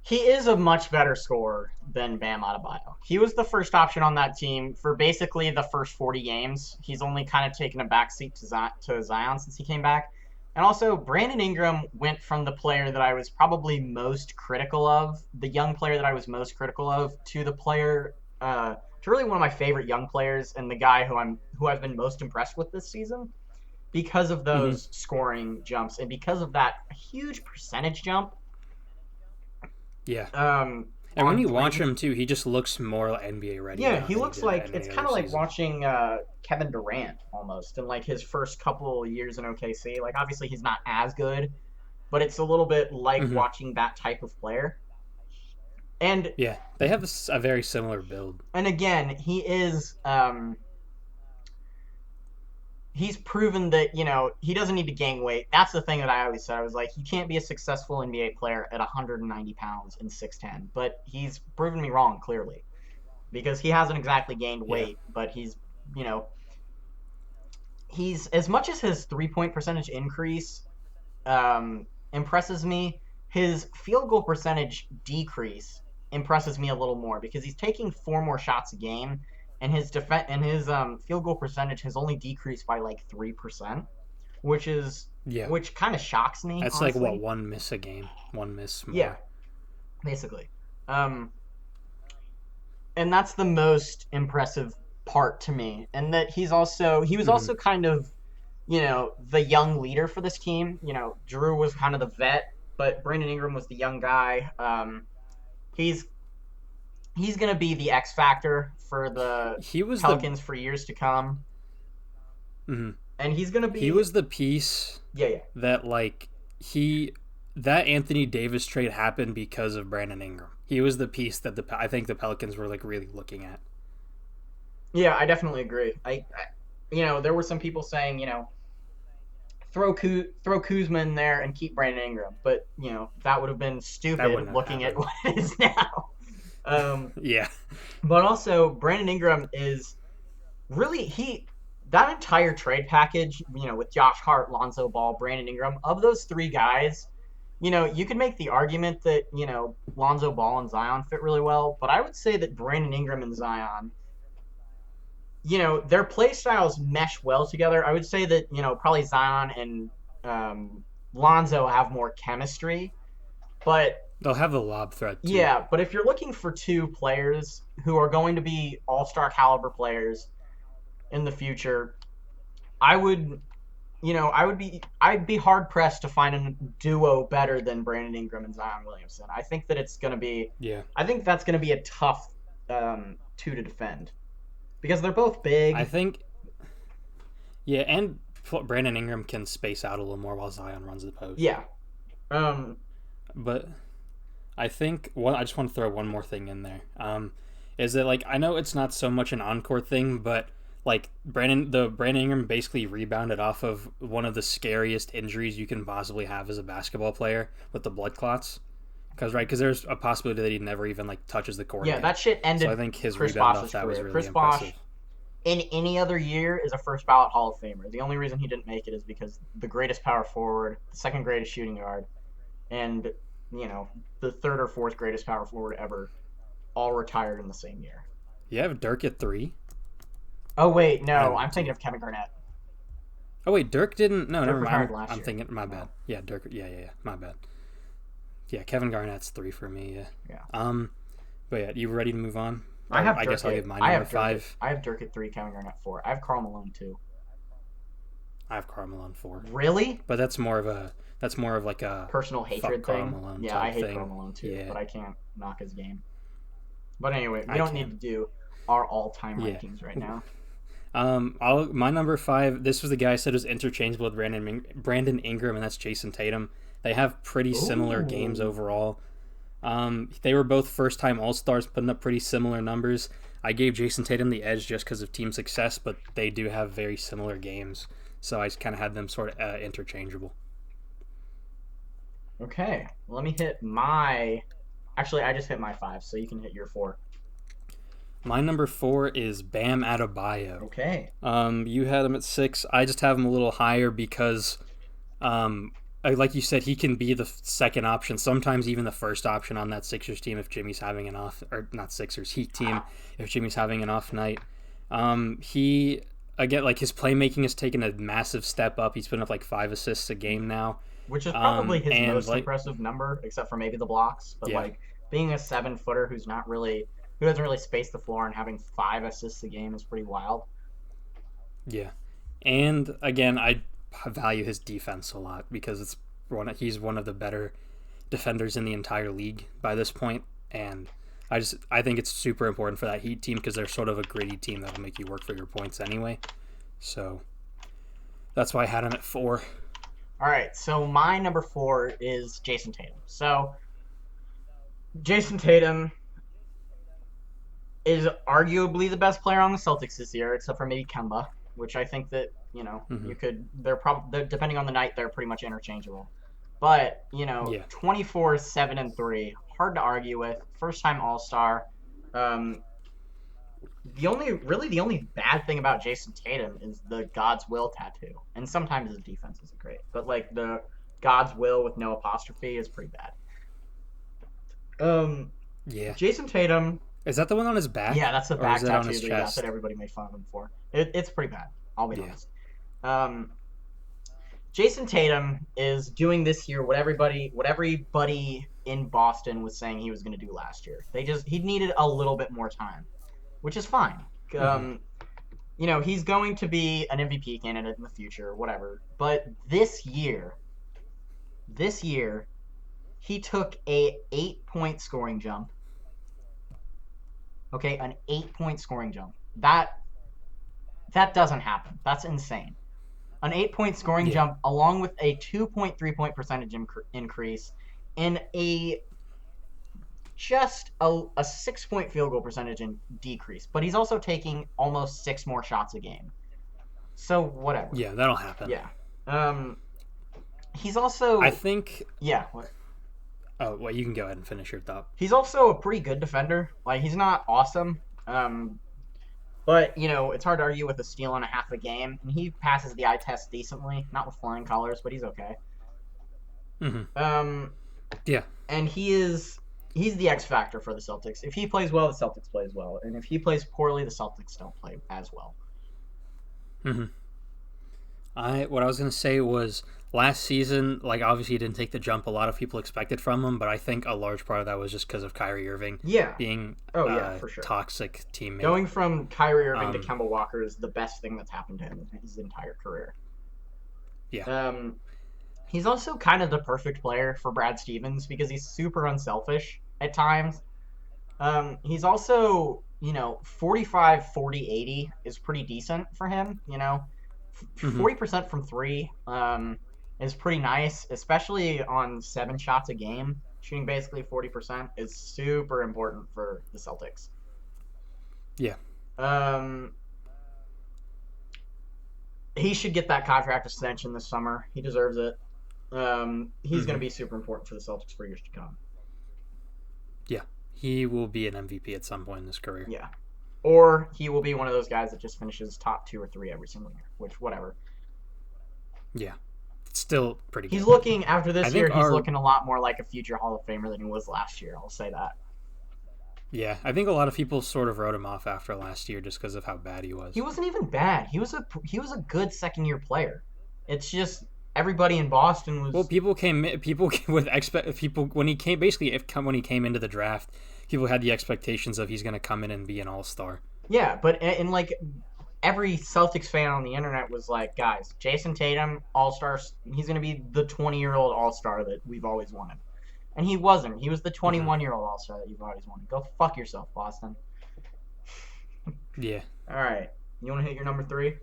he is a much better scorer than Bam Adebayo. He was the first option on that team for basically the first 40 games. He's only kind of taken a backseat to Zion since he came back. And also, Brandon Ingram went from the player that I was probably most critical of, the young player that I was most critical of, to the player, to really one of my favorite young players and the guy who I've been most impressed with this season because of those scoring jumps and because of that huge percentage jump. Yeah. And when you watch him too, he just looks more NBA ready. Yeah, now he than looks did like any it's other kind of like season. watching Kevin Durant almost in like his first couple years in OKC. Like obviously he's not as good, but it's a little bit like watching that type of player. And yeah, they have a very similar build. And again, he is he's proven that, you know, he doesn't need to gain weight. That's the thing that I always said. I was like, you can't be a successful NBA player at 190 pounds and 6'10". But he's proven me wrong, clearly. Because he hasn't exactly gained weight, but he's, you know, he's, as much as his 3-point percentage increase impresses me, his field goal percentage decrease impresses me a little more because he's taking 4 more shots a game. And his field goal percentage has only decreased by like 3%, which kind of shocks me. That's honestly. like what, 1 miss a game, 1 miss more. Yeah, basically. And that's the most impressive part to me. And that he was also kind of, you know, the young leader for this team. You know, Drew was kind of the vet, but Brandon Ingram was the young guy. He's going to be the X factor for the Pelicans for years to come. Mm-hmm. And he's going to be... He was the piece that, like, that Anthony Davis trade happened because of Brandon Ingram. He was the piece that I think the Pelicans were, like, really looking at. Yeah, I definitely agree. I you know, there were some people saying, you know, throw Kuzma in there and keep Brandon Ingram. But, you know, that would have been stupid looking at what it is now. Yeah. But also, Brandon Ingram is really that entire trade package, you know, with Josh Hart, Lonzo Ball, Brandon Ingram, of those 3 guys, you know, you could make the argument that, you know, Lonzo Ball and Zion fit really well, but I would say that Brandon Ingram and Zion, you know, their play styles mesh well together. I would say that, you know, probably Zion and Lonzo have more chemistry, but they'll have a lob threat too. Yeah, but if you're looking for 2 players who are going to be all-star caliber players in the future, I'd be hard pressed to find a duo better than Brandon Ingram and Zion Williamson. I think that it's going to be I think that's going to be a tough 2 to defend because they're both big. I think and Brandon Ingram can space out a little more while Zion runs the post. Yeah. But I think I just want to throw one more thing in there. Is that, like, I know it's not so much an encore thing, but like Brandon Ingram basically rebounded off of one of the scariest injuries you can possibly have as a basketball player with the blood clots. Because there's a possibility that he never even like touches the court. Yeah, again. that shit ended. So I think his Chris rebound Bosh's off that was career. really Chris impressive. Bosh, in any other year is a first ballot Hall of Famer. The only reason he didn't make it is because the greatest power forward, the second greatest shooting guard, and the third or fourth greatest power forward ever all retired in the same year. You have Dirk at 3? Oh wait, I have no, him I'm at thinking 2. of Kevin Garnett. Oh wait, Dirk didn't. No, Dirk never retired mind. last I'm year. thinking. My bad. Yeah, Dirk. Yeah. My bad. Yeah, Kevin Garnett's 3 for me. Yeah. Yeah. But yeah, you ready to move on? I have. I guess Dirk I'll at, give my I number have 5. I have Dirk at 3, Kevin Garnett 4. I have Karl Malone 2. I have Karl Malone 4. Really? But that's more of like a Personal hatred Karl thing. Malone Yeah, type I hate thing. Karl Malone too, Yeah. but I can't knock his game. But anyway, we I don't can. need to do our all-time Yeah. rankings right now. My number 5. This was the guy I said was interchangeable with Brandon Ingram, and that's Jason Tatum. They have pretty similar games Ooh. overall. They were both first-time All-Stars, putting up pretty similar numbers. I gave Jason Tatum the edge just because of team success, but they do have very similar games, so I just kind of had them sort of interchangeable. Okay, let me hit my. Actually, I just hit my 5, so you can hit your 4. My number 4 is Bam Adebayo. Okay. You had him at 6. I just have him a little higher because, like you said, he can be the second option, sometimes even the first option on that Sixers team if Jimmy's having an off, or not Sixers, Heat team if Jimmy's having an off night. He, again, like his playmaking has taken a massive step up. He's putting up like 5 assists a game now. Which is probably his and most like- impressive number, except for maybe the blocks. But Yeah. like being a 7-footer who doesn't really space the floor and having 5 assists a game is pretty wild. Yeah, and again, I value his defense a lot because he's one of the better defenders in the entire league by this point, and I think it's super important for that Heat team because they're sort of a gritty team that'll make you work for your points anyway. So that's why I had him at 4. All right, so my number 4 is Jason Tatum. So Jason Tatum is arguably the best player on the Celtics this year, except for maybe Kemba, which I think that you could. They're probably depending on the night, they're pretty much interchangeable. But 24, 7, and 3, hard to argue with. First time All-Star. The only bad thing about Jason Tatum is the God's Will tattoo, and sometimes his defense isn't great, but like the God's Will with no apostrophe is pretty bad. Yeah, Jason Tatum. is that the one on his back? Yeah, that's the Or back is that on tattoo his that he got chest? that everybody made fun of him for. It's pretty bad. I'll be Yeah. honest. Jason Tatum is doing this year what everybody in Boston was saying he was going to do last year. He needed a little bit more time, which is fine. He's going to be an MVP candidate in the future, whatever. But this year, he took a 8-point scoring jump. Okay, an 8-point scoring jump. That doesn't happen. That's insane. An 8-point scoring jump along with a 2.3 point percentage increase and just a 6-point field goal percentage decrease. But he's also taking almost 6 more shots a game. So whatever. Yeah, that'll happen. Yeah. He's also. I think. Yeah. What? Oh, well, you can go ahead and finish your thought. He's also a pretty good defender. Like, he's not awesome. But, it's hard to argue with a steal and a half a game. And he passes the eye test decently. Not with flying colors, but he's okay. Mm-hmm. Yeah. And he's the X factor for the Celtics. If he plays well, the Celtics plays well. And if he plays poorly, the Celtics don't play as well. Mm-hmm. What I was going to say was last season, like obviously he didn't take the jump a lot of people expected from him, but I think a large part of that was just because of Kyrie Irving being for sure. Toxic teammate. Going from Kyrie Irving to Kemba Walker is the best thing that's happened to him in his entire career. Yeah. He's also kind of the perfect player for Brad Stevens because he's super unselfish at times. He's also, 45, 40, 80 is pretty decent for him, 40% from 3 is pretty nice, especially on 7 shots a game. Shooting basically 40% is super important for the Celtics. Yeah. He should get that contract extension this summer. He deserves it. He's going to be super important for the Celtics for years to come. Yeah. He will be an MVP at some point in his career. Yeah. or he will be one of those guys that just finishes top 2 or 3 every single year. Which, whatever. Yeah, still pretty good. He's looking after I this think year. He's looking a lot more like a future Hall of Famer than he was last year. I'll say that. Yeah, I think a lot of people sort of wrote him off after last year just because of how bad he was. He wasn't even bad. He was a good second year player. It's just everybody in Boston was. Well, people with people when he came when he came into the draft, people had the expectations of he's going to come in and be an all-star. Yeah, but and like every Celtics fan on the internet was like, guys, Jason Tatum, all-star, he's going to be the 20-year-old all-star that we've always wanted. And he wasn't. He was the 21-year-old all-star that you've always wanted. Go fuck yourself, Boston. Yeah. All right. You want to hit your number 3?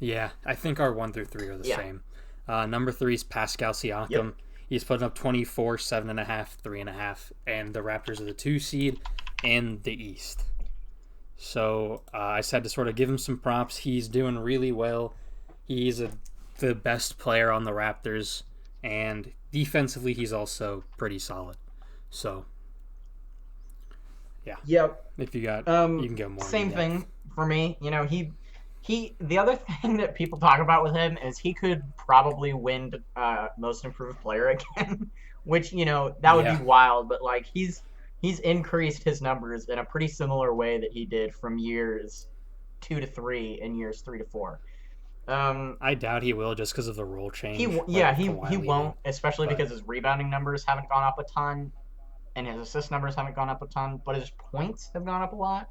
Yeah, I think our 1 through 3 are the same. Number 3 is Pascal Siakam. Yep. He's putting up 24, 7.5, 3.5, and the Raptors are the 2 seed in the East. So I said to sort of give him some props. He's doing really well. He's the best player on the Raptors, and defensively he's also pretty solid. So yeah. Yep. If you got, you can go more. Same thing for me. You know, he. The other thing that people talk about with him is he could probably win Most Improved Player again, which that would be wild. But like he's increased his numbers in a pretty similar way that he did from years 2 to 3 and years 3 to 4. I doubt he will just because of the rule change. He won't, especially because his rebounding numbers haven't gone up a ton, and his assist numbers haven't gone up a ton, but his points have gone up a lot.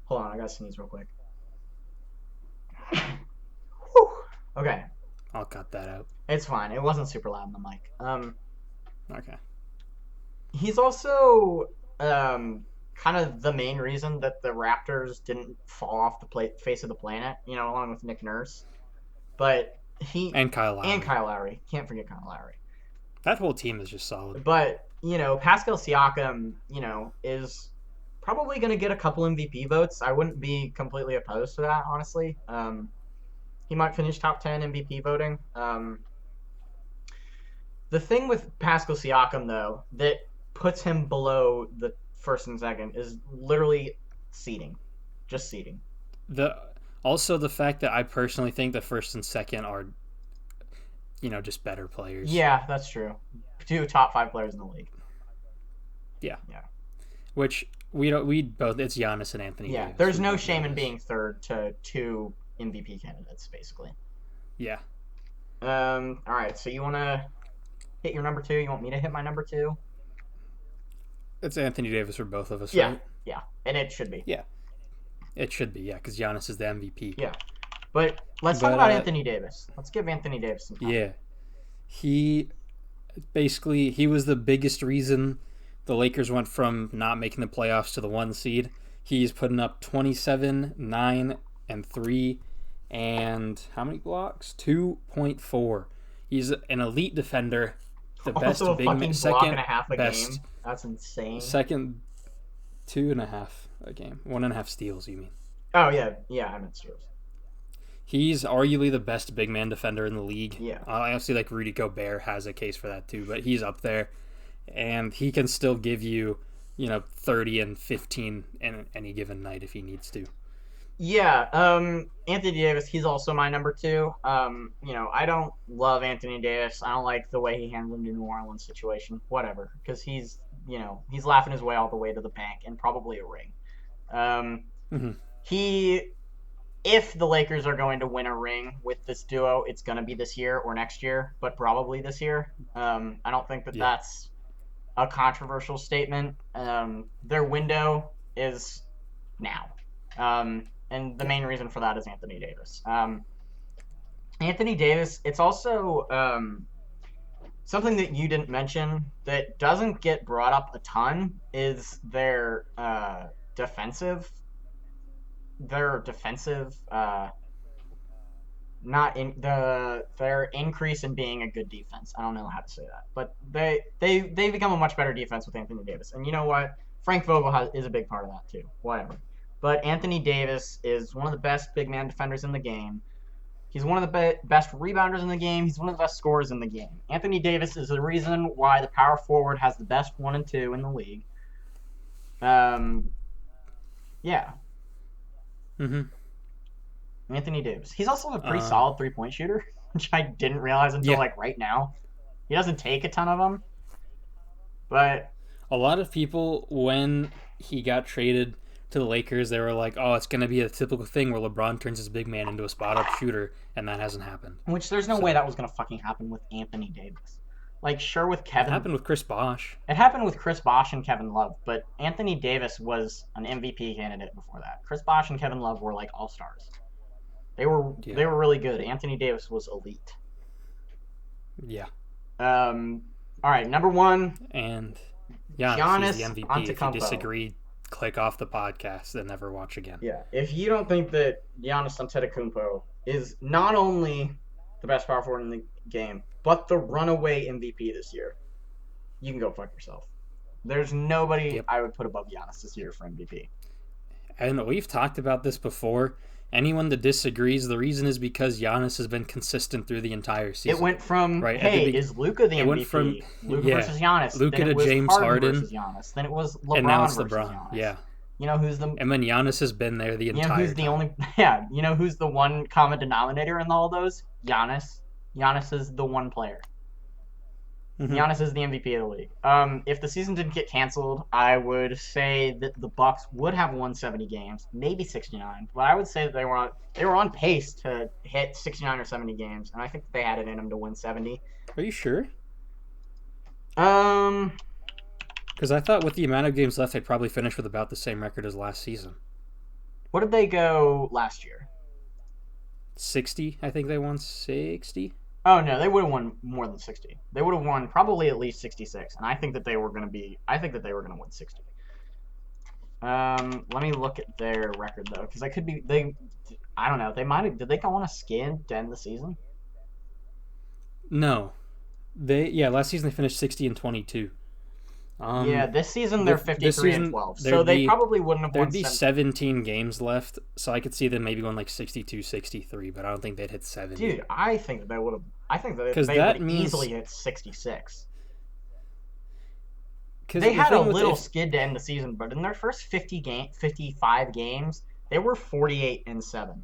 Hold on, I gotta sneeze real quick. Okay. I'll cut that out. It's fine. It wasn't super loud in the mic. Okay. He's also kind of the main reason that the Raptors didn't fall off the face of the planet, along with Nick Nurse. But and Kyle Lowry. Can't forget Kyle Lowry. That whole team is just solid. But, Pascal Siakam, is probably going to get a couple MVP votes. I wouldn't be completely opposed to that, honestly. He might finish top 10 MVP voting. The thing with Pascal Siakam, though, that puts him below the first and second is literally seeding. Just seeding. Also, the fact that I personally think the first and second are, just better players. Yeah, that's true. 2 top 5 players in the league. Yeah. Yeah. Which we both, it's Giannis and Anthony Davis. There's no shame in being third to 2 MVP candidates, basically. Yeah. All right, so you want to hit your number 2? You want me to hit my number 2? It's Anthony Davis for both of us, yeah. right? Yeah, and it should be. Yeah. It should be, because Giannis is the MVP. Yeah. But let's talk about Anthony Davis. Let's give Anthony Davis some time. Yeah. He was the biggest reason the Lakers went from not making the playoffs to the 1 seed. He's putting up 27, 9, and 3, and how many blocks? 2.4. He's an elite defender. The best also big man. Second and a half a best. Game. That's insane. Second, 2.5 a game. 1.5 steals, you mean? Oh yeah, I meant steals. He's arguably the best big man defender in the league. Yeah. I honestly like Rudy Gobert has a case for that too, but he's up there, and he can still give you, 30 and 15 in any given night if he needs to. Yeah, Anthony Davis, he's also my number 2. I don't love Anthony Davis. I don't like the way he handled the New Orleans situation. Whatever, because he's laughing his way all the way to the bank and probably a ring. If the Lakers are going to win a ring with this duo, it's going to be this year or next year, but probably this year. I don't think that that's a controversial statement. Their window is now. And the main reason for that is Anthony Davis. Anthony Davis, it's also something that you didn't mention that doesn't get brought up a ton is their defensive. Their increase in being a good defense. I don't know how to say that, but they become a much better defense with Anthony Davis. And you know what? Frank Vogel is a big part of that too. Whatever. But Anthony Davis is one of the best big man defenders in the game. He's one of the best rebounders in the game. He's one of the best scorers in the game. Anthony Davis is the reason why the power forward has the best 1 and 2 in the league. Yeah, Mm-hmm. Anthony Davis. He's also a pretty Um, solid 3-point shooter, which I didn't realize until yeah, like right now. He doesn't take a ton of them, but a lot of people when he got traded to the Lakers, they were like, "Oh, it's gonna be a typical thing where LeBron turns his big man into a spot up shooter," and that hasn't happened. which there's no way So that was gonna fucking happen with Anthony Davis. Like, sure, with it Kevin, happened with Chris Bosh. it happened with Chris Bosh and Kevin Love, but Anthony Davis was an MVP candidate before that. Chris Bosh and Kevin Love were like all stars. They were Yeah, they were really good. Anthony Davis was elite. yeah, Um, all right, number one, and Giannis, he's the Giannis MVP. If you Antetokounmpo. disagree, click off the podcast and never watch again. Yeah, if you don't think that Giannis Antetokounmpo is not only the best power forward in the game, but the runaway MVP this year, you can go fuck yourself. There's nobody Yep. I would put above Giannis this year for MVP. And we've talked about this before. Anyone that disagrees, the reason is because Giannis has been consistent through the entire season. It went from, right? hey, is Luka the it MVP? went from Luka yeah, versus Giannis. Luka then it to was James Harden versus Giannis. Then it was LeBron and now it's versus LeBron. Giannis. Yeah, You know who's the and then Giannis has been there the you know entire who's the time. only yeah, you know who's the one common denominator in all those? Giannis. Giannis is the one player. Mhm. Giannis is the MVP of the league. If the season didn't get canceled, I would say that the Bucks would have won 70 games, maybe 69. But I would say that they were on pace to hit 69 or 70 games, and I think they had it in them to win 70. Are you sure? Um, Because I thought with the amount of games left, they'd probably finish with about the same record as last season. what did they go last year? 60, I think they won 60. Oh no, they would have won more than 60. They would have won probably at least 66, and I think that they were going to win 60. Let me look at their record though, because I could be they. I don't know. They might have. Did they go on a skin to end the season? No, last season they finished 60 and 22. Yeah, this season they're this 53 season, and 12, there'd so they be- probably wouldn't have won. There'd be 17 games left, so I could see them maybe going like 62, 63, but I don't think they'd hit 70. Dude, I think that they would have. I think that 'Cause they that would means- easily hit 66. 'Cause They the had a thing with little if- skid to end the season, but in their first 55 games, they were 48 and 7.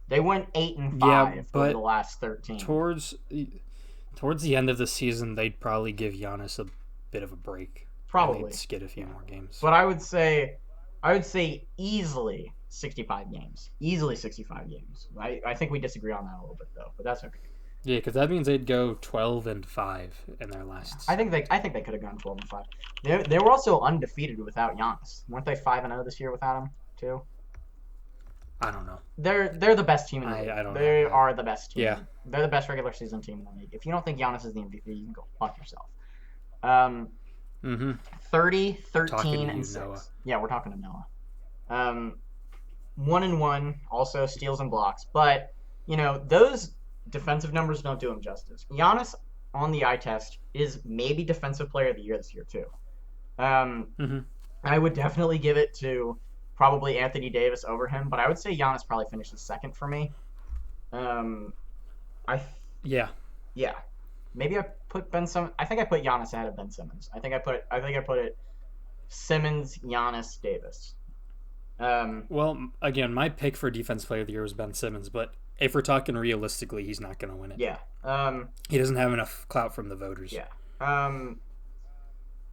They went 8 and 5 over but the last 13. towards the end of the season, they'd probably give Giannis a bit of a break. And Probably. they'd skid a few more games. But I would say easily 65 games. Easily 65 games. I think we disagree on that a little bit though, but that's okay. Yeah, because that means they'd go 12 and 5 in their last. I think they could have gone 12 and 5. They were also undefeated without Giannis. Weren't they 5-0 this year without him too? I don't know. They're the best team in the league. I don't know They that. are the best team. Yeah. They're the best regular season team in the league. If you don't think Giannis is the MVP, you can go fuck yourself. Mm-hmm. 30, Talking 13, to and you, 6. Noah. Yeah, we're talking to Noah. 1-1, also steals and blocks. But, you know, those defensive numbers don't do him justice. Giannis, on the eye test, is maybe Defensive Player of the Year this year, too. Mm-hmm. I would definitely give it to probably Anthony Davis over him, but I would say Giannis probably finishes second for me. Yeah. Yeah. Maybe I put Ben Simmons. I think I put Giannis ahead of Ben Simmons. I think I put it Simmons, Giannis, Davis. Well, again, my pick for Defense Player of the Year was Ben Simmons, but if we're talking realistically, he's not going to win it. Yeah. He doesn't have enough clout from the voters. Yeah.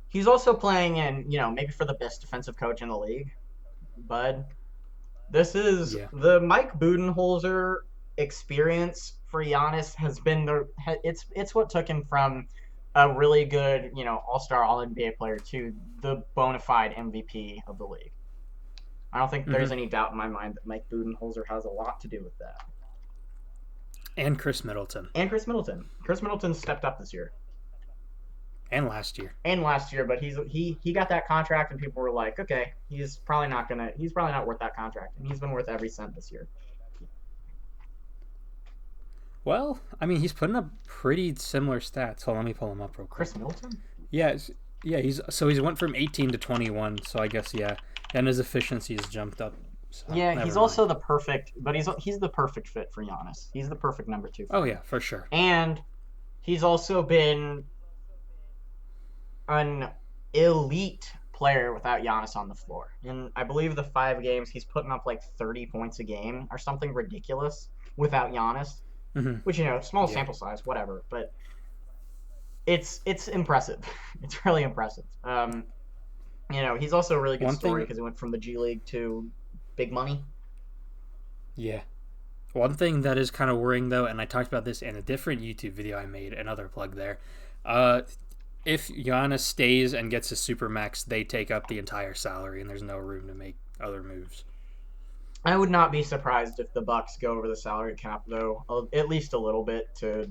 He's also playing in, you know, maybe for the best defensive coach in the league, Bud. This is the Mike Budenholzer experience for Giannis has been it's what took him from a really good, you know, all-star, all-NBA player to the bona fide MVP of the league. I don't think there's any doubt in my mind that Mike Budenholzer has a lot to do with that. And Chris Middleton. And Chris Middleton. Chris Middleton stepped up this year. And last year. But he got that contract and people were like, okay, he's probably not worth that contract. And he's been worth every cent this year. Well, I mean, he's putting up pretty similar stats. Hold on, let me pull him up real quick. Chris Middleton? Yeah, he's went from 18 to 21, so I guess and his efficiency has jumped up. So Yeah, he's also the perfect fit for Giannis. He's the perfect number 2. Oh yeah, for sure. And he's also been an elite player without Giannis on the floor. In I believe the 5 games, he's putting up like 30 points a game or something ridiculous without Giannis. Hmm. Which small Yeah. sample size, whatever, but it's impressive. It's really impressive. He's also a really good One story thing, because he went from the G League to big money. yeah. One thing that is kind of worrying though, and I talked about this in a different YouTube video I made, another plug there. Uh, if Giannis stays and gets a supermax, they take up the entire salary, and there's no room to make other moves. I would not be surprised if the Bucks go over the salary cap though, at least a little bit to.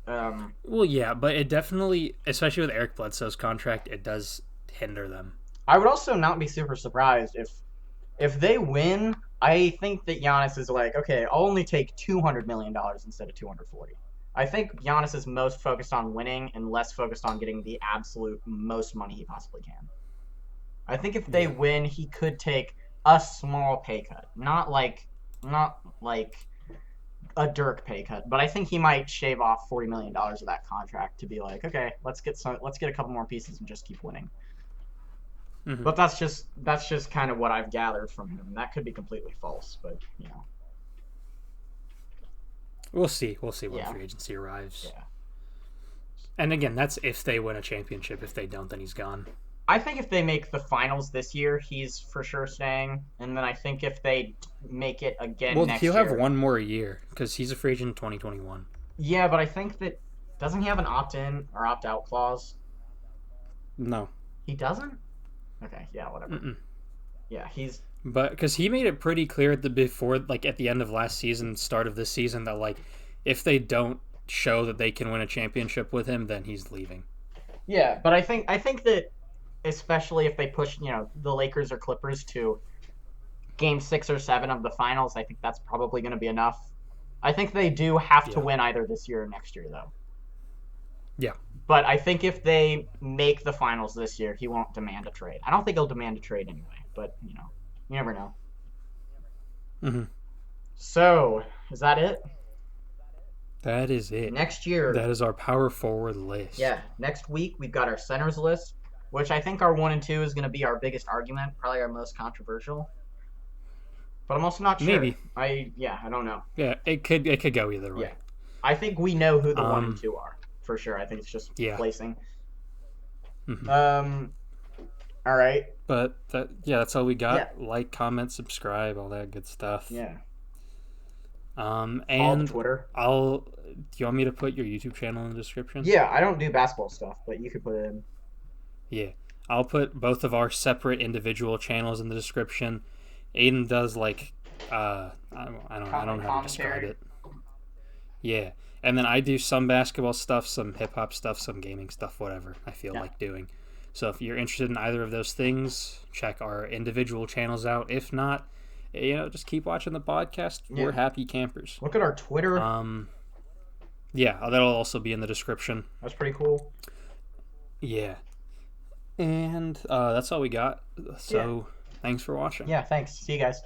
Well, yeah, but it definitely, especially with Eric Bledsoe's contract, it does hinder them. I would also not be super surprised if they win. I think that Giannis is like, okay, I'll only take $200 million instead of 240. I think Giannis is most focused on winning and less focused on getting the absolute most money he possibly can. I think if they Yeah. win, he could take a small pay cut, not like a Dirk pay cut, but I think he might shave off $40 million of that contract to be like, okay, let's get a couple more pieces and just keep winning. Hmm. But that's just kind of what I've gathered from him. That could be completely false, but We'll see. We'll see when yeah, free agency arrives. yeah. And again, that's if they win a championship. If they don't, then he's gone. I think if they make the finals this year, he's for sure staying. And then I think if they make it again Well, next he'll year, have one more year because he's a free agent in 2021. yeah, but I think that doesn't he have an opt-in or opt-out clause? No. He doesn't. Okay, yeah, whatever. Mm-mm. Yeah, he's But because he made it pretty clear at at the end of last season, start of this season, that like if they don't show that they can win a championship with him, then he's leaving. yeah, but I think that especially if they push the Lakers or Clippers to game 6 or 7 of the finals, I think that's probably going to be enough. I think they do have to Yeah. win either this year or next year though. Yeah. But I think if they make the finals this year, he won't demand a trade. I don't think he'll demand a trade anyway, but you never know. Hmm. So, is that it? That is it. Next year, That is our power forward list. yeah, next week we've got our centers list, which I think our 1 and 2 is going to be our biggest argument, probably our most controversial. But I'm also not sure. Maybe. I don't know. Yeah, it could go either way. Yeah. I think we know who the 1 and 2 Um, are for sure. I think it's just Yeah. placing. Mhm. All right. But that's all we got. Yeah. Like, comment, subscribe, all that good stuff. Yeah. Um, Follow the and Twitter. do you want me to put your YouTube channel in the description? Yeah, I don't do basketball stuff, but you could put it in. Yeah. I'll put both of our separate individual channels in the description. Aiden does like I don't know how to describe Commentary. it. Yeah. And then I do some basketball stuff, some hip hop stuff, some gaming stuff, whatever I feel Yeah. like doing. So if you're interested in either of those things, check our individual channels out. If not, just keep watching the podcast. Yeah. We're happy campers. Look at our Twitter. Yeah, that'll also be in the description. That's pretty cool. Yeah. And that's all we got. So thanks for watching. Yeah, thanks. See you guys.